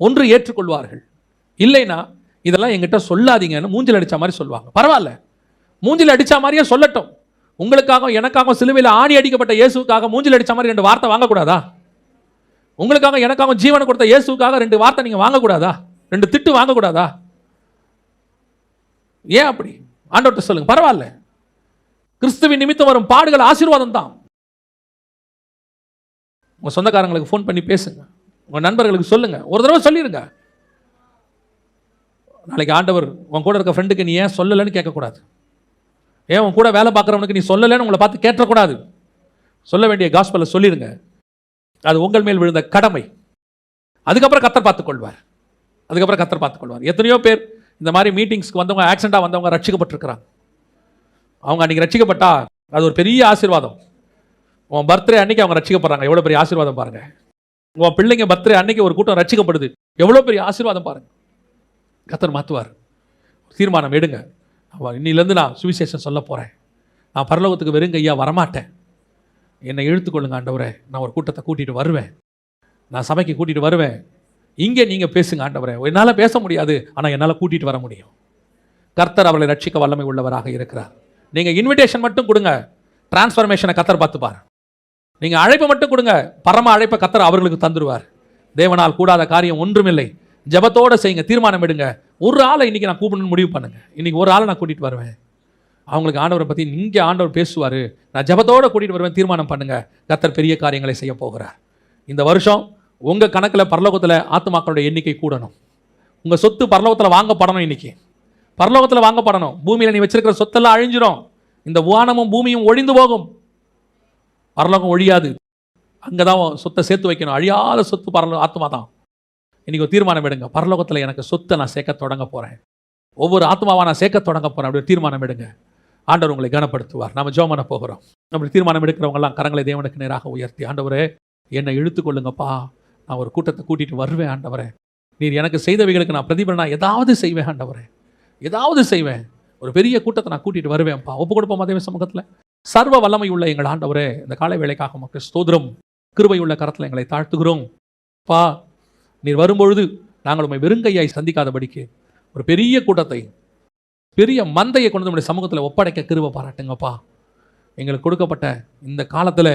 ஒன்று ஏற்றுக்கொள்வார்கள், இல்லைன்னா இதெல்லாம் எங்கிட்ட சொல்லாதீங்கன்னு மூஞ்சில் அடித்த மாதிரி சொல்லுவாங்க. பரவாயில்ல, மூஞ்சில் அடித்த மாதிரியே சொல்லட்டும். உங்களுக்காக எனக்காக சிலுவையில் ஆணி அடிக்கப்பட்ட இயேசுக்காக மூஞ்சில் அடித்த மாதிரி 2 வார்த்தை வாங்கக்கூடாதா? உங்களுக்காக எனக்காக ஜீவனை கொடுத்த இயேசுக்காக 2 வார்த்தை நீங்கள் வாங்கக்கூடாதா? 2 திட்டு வாங்கக்கூடாதா? ஏன் அப்படி? ஆண்டவர்கிட்ட சொல்லுங்க. பரவாயில்ல, கிறிஸ்துவின் நிமித்தம் வரும் பாடுகள் ஆசீர்வாதம் தான். உங்க சொந்தக்காரங்களுக்கு ஃபோன் பண்ணி பேசுங்க. உங்க நண்பர்களுக்கு சொல்லுங்க. ஒரு தடவை சொல்லிடுங்க. நாளைக்கு ஆண்டவர் உன் கூட இருக்க ஃப்ரெண்டுக்கு நீ ஏன் சொல்லலைன்னு கேட்கக்கூடாது. ஏன் உன் கூட வேலை பார்க்குறவனுக்கு நீ சொல்லலைன்னு உங்களை பார்த்து கேட்டக்கூடாது. சொல்ல வேண்டிய காஸ்பலை சொல்லிடுங்க. அது உங்கள் மேல் விழுந்த கடமை. அதுக்கப்புறம் கர்த்தர் பார்த்துக்கொள்வார். எத்தனையோ பேர் இந்த மாதிரி மீட்டிங்ஸ்க்கு வந்தவங்க, ஆக்சிடென்ட்டாக வந்தவங்க ரட்சிக்கப்பட்டிருக்கிறாங்க. அவங்க அன்றைக்கி ரட்சிக்கப்பட்டா அது ஒரு பெரிய ஆசீர்வாதம். உன் பர்த்டே அன்னைக்கு அவங்க ரட்சிக்கப்படுறாங்க, எவ்வளோ பெரிய ஆசீர்வாதம் பாருங்க. உன் பிள்ளைங்க பர்த்டே அன்னைக்கு ஒரு கூட்டம் ரட்சிக்கப்படுது, எவ்வளோ பெரிய ஆசீர்வாதம் பாருங்க. கர்த்தர் மாற்றுவார். தீர்மானம் எடுங்க. இன்னிலேருந்து நான் சுவிசேஷம் சொல்ல போகிறேன். நான் பரலோகத்துக்கு வெறும் கையா வரமாட்டேன். என்னை இழுத்துக்கொள்ளுங்க ஆண்டவரே. நான் ஒரு கூட்டத்தை கூட்டிகிட்டு வருவேன். நான் சபைக்கு கூட்டிகிட்டு வருவேன். இங்கே நீங்கள் பேசுங்க ஆண்டவரே. என்னால் பேச முடியாது, ஆனால் என்னால் கூட்டிகிட்டு வர முடியும். கர்த்தர் அவர்களை ரட்சிக்க வல்லமை உள்ளவராக இருக்கிறார். நீங்கள் இன்விடேஷன் மட்டும் கொடுங்க, டிரான்ஸ்ஃபர்மேஷனை கர்த்தர் பார்த்துப்பார். நீங்கள் அழைப்பு மட்டும் கொடுங்க, பரம அழைப்பை கர்த்தர் அவர்களுக்கு தந்துடுவார். தேவனால் கூடாத காரியம் ஒன்றுமில்லை. ஜபத்தோடு செய்யுங்க. தீர்மானம் எடுங்க. ஒரு ஆளை இன்றைக்கி நான் கூப்பிடணும்னு முடிவு பண்ணுங்க. இன்றைக்கி ஒரு ஆளை நான் கூட்டிகிட்டு வருவேன். அவங்களுக்கு ஆண்டவரை பற்றி இங்கே ஆண்டவர் பேசுவார். நான் ஜபத்தோடு கூட்டிகிட்டு வருவேன். தீர்மானம் பண்ணுங்க. கர்த்தர் பெரிய காரியங்களை செய்ய போகிறார். இந்த வருஷம் உங்கள் கணக்கில் பரலோகத்தில் ஆத்துமாக்களுடைய எண்ணிக்கை கூடணும். உங்கள் சொத்து பரலோகத்தில் வாங்கப்படணும். இன்னைக்கு பரலோகத்தில் வாங்கப்படணும். பூமியில் நீ வச்சிருக்கிற சொத்தெல்லாம் அழிஞ்சிரும். இந்த வானமும் பூமியும் ஒழிந்து போகும், பரலோகம் ஒழியாது. அங்கே தான் சொத்தை சேர்த்து வைக்கணும். அழியாத சொத்து ஆத்மா தான். இன்னைக்கு ஒரு தீர்மானம் எடுங்க, பரலோகத்தில் எனக்கு சொத்தை நான் சேர்க்க தொடங்க போகிறேன், ஒவ்வொரு ஆத்மாவை நான் சேர்க்க தொடங்க போகிறேன். அப்படி தீர்மானம் எடுங்க. ஆண்டவர் உங்களை கனப்படுத்துவார். நம்ம ஜெபம் பண்ண போகிறோம். அப்படி தீர்மானம் எடுக்கிறவங்கலாம் கரங்களை தேவனுக்கு நேராக உயர்த்தி, ஆண்டவரே என்னை இழுத்துக்கொள்ளுங்கப்பா, நான் ஒரு கூட்டத்தை கூட்டிகிட்டு வருவேன் ஆண்டவரே, நீர் எனக்கு செய்தவைகளுக்கு நான் பிரதிபலனா ஏதாவது செய்வேன் ஆண்டவரே, ஏதாவது செய்வேன், ஒரு பெரிய கூட்டத்தை நான் கூட்டிகிட்டு வருவேன்ப்பா. ஒப்பு கொடுப்போம் தேவ சமூகத்தில். சர்வ வல்லமை உள்ள எங்கள் ஆண்டவரே, இந்த காலை வேளைக்காக உமக்கு ஸ்தோத்திரம். கிருபை உள்ள கரத்தில் எங்களை தாழ்த்துகிறோம் பா. நீர் வரும்பொழுது நாங்கள் உண்மை வெறுங்கையாய் சந்திக்காதபடிக்கு ஒரு பெரிய கூட்டத்தை, பெரிய மந்தையை கொண்டு நம்முடைய சமூகத்தில் ஒப்படைக்க கிருபை பாராட்டுங்கப்பா. எங்களுக்கு கொடுக்கப்பட்ட இந்த காலத்தில்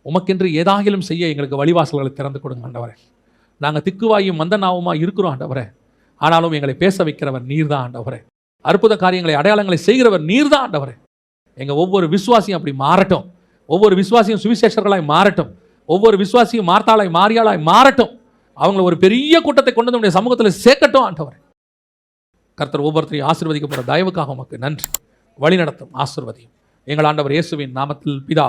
உமக்கென்று ஏதாகிலும் செய்ய எங்களுக்கு வழிவாசல்களை திறந்து கொடுங்க ஆண்டவரே. நாங்கள் திக்குவாயும் மந்தனாவுமா இருக்கிறோம் ஆண்டவரே, ஆனாலும் எங்களை பேச வைக்கிறவர் நீர் தான் ஆண்டவரே. அற்புத காரியங்களை அடையாளங்களை செய்கிறவர் நீர் தான் ஆண்டவரே. எங்கள் ஒவ்வொரு விசுவாசியும் அப்படி மாறட்டும். ஒவ்வொரு விசுவாசியும் சுவிசேஷர்களாய் மாறட்டும். ஒவ்வொரு விசுவாசியும் மார்த்தாளாய் மாரியாளாய் மாறட்டும். அவங்களை ஒரு பெரிய கூட்டத்தை கொண்டு வந்து நம்முடைய சமூகத்தில் சேர்க்கட்டும் ஆண்டவரே. கர்த்தர் ஒவ்வொருத்தரையும் ஆசீர்வதிக்கப்பட்ட தயவுக்காக உமக்கு நன்றி. வழி நடத்தும், ஆசீர்வதியும். எங்கள் ஆண்டவர் இயேசுவின் நாமத்தில் பிதா.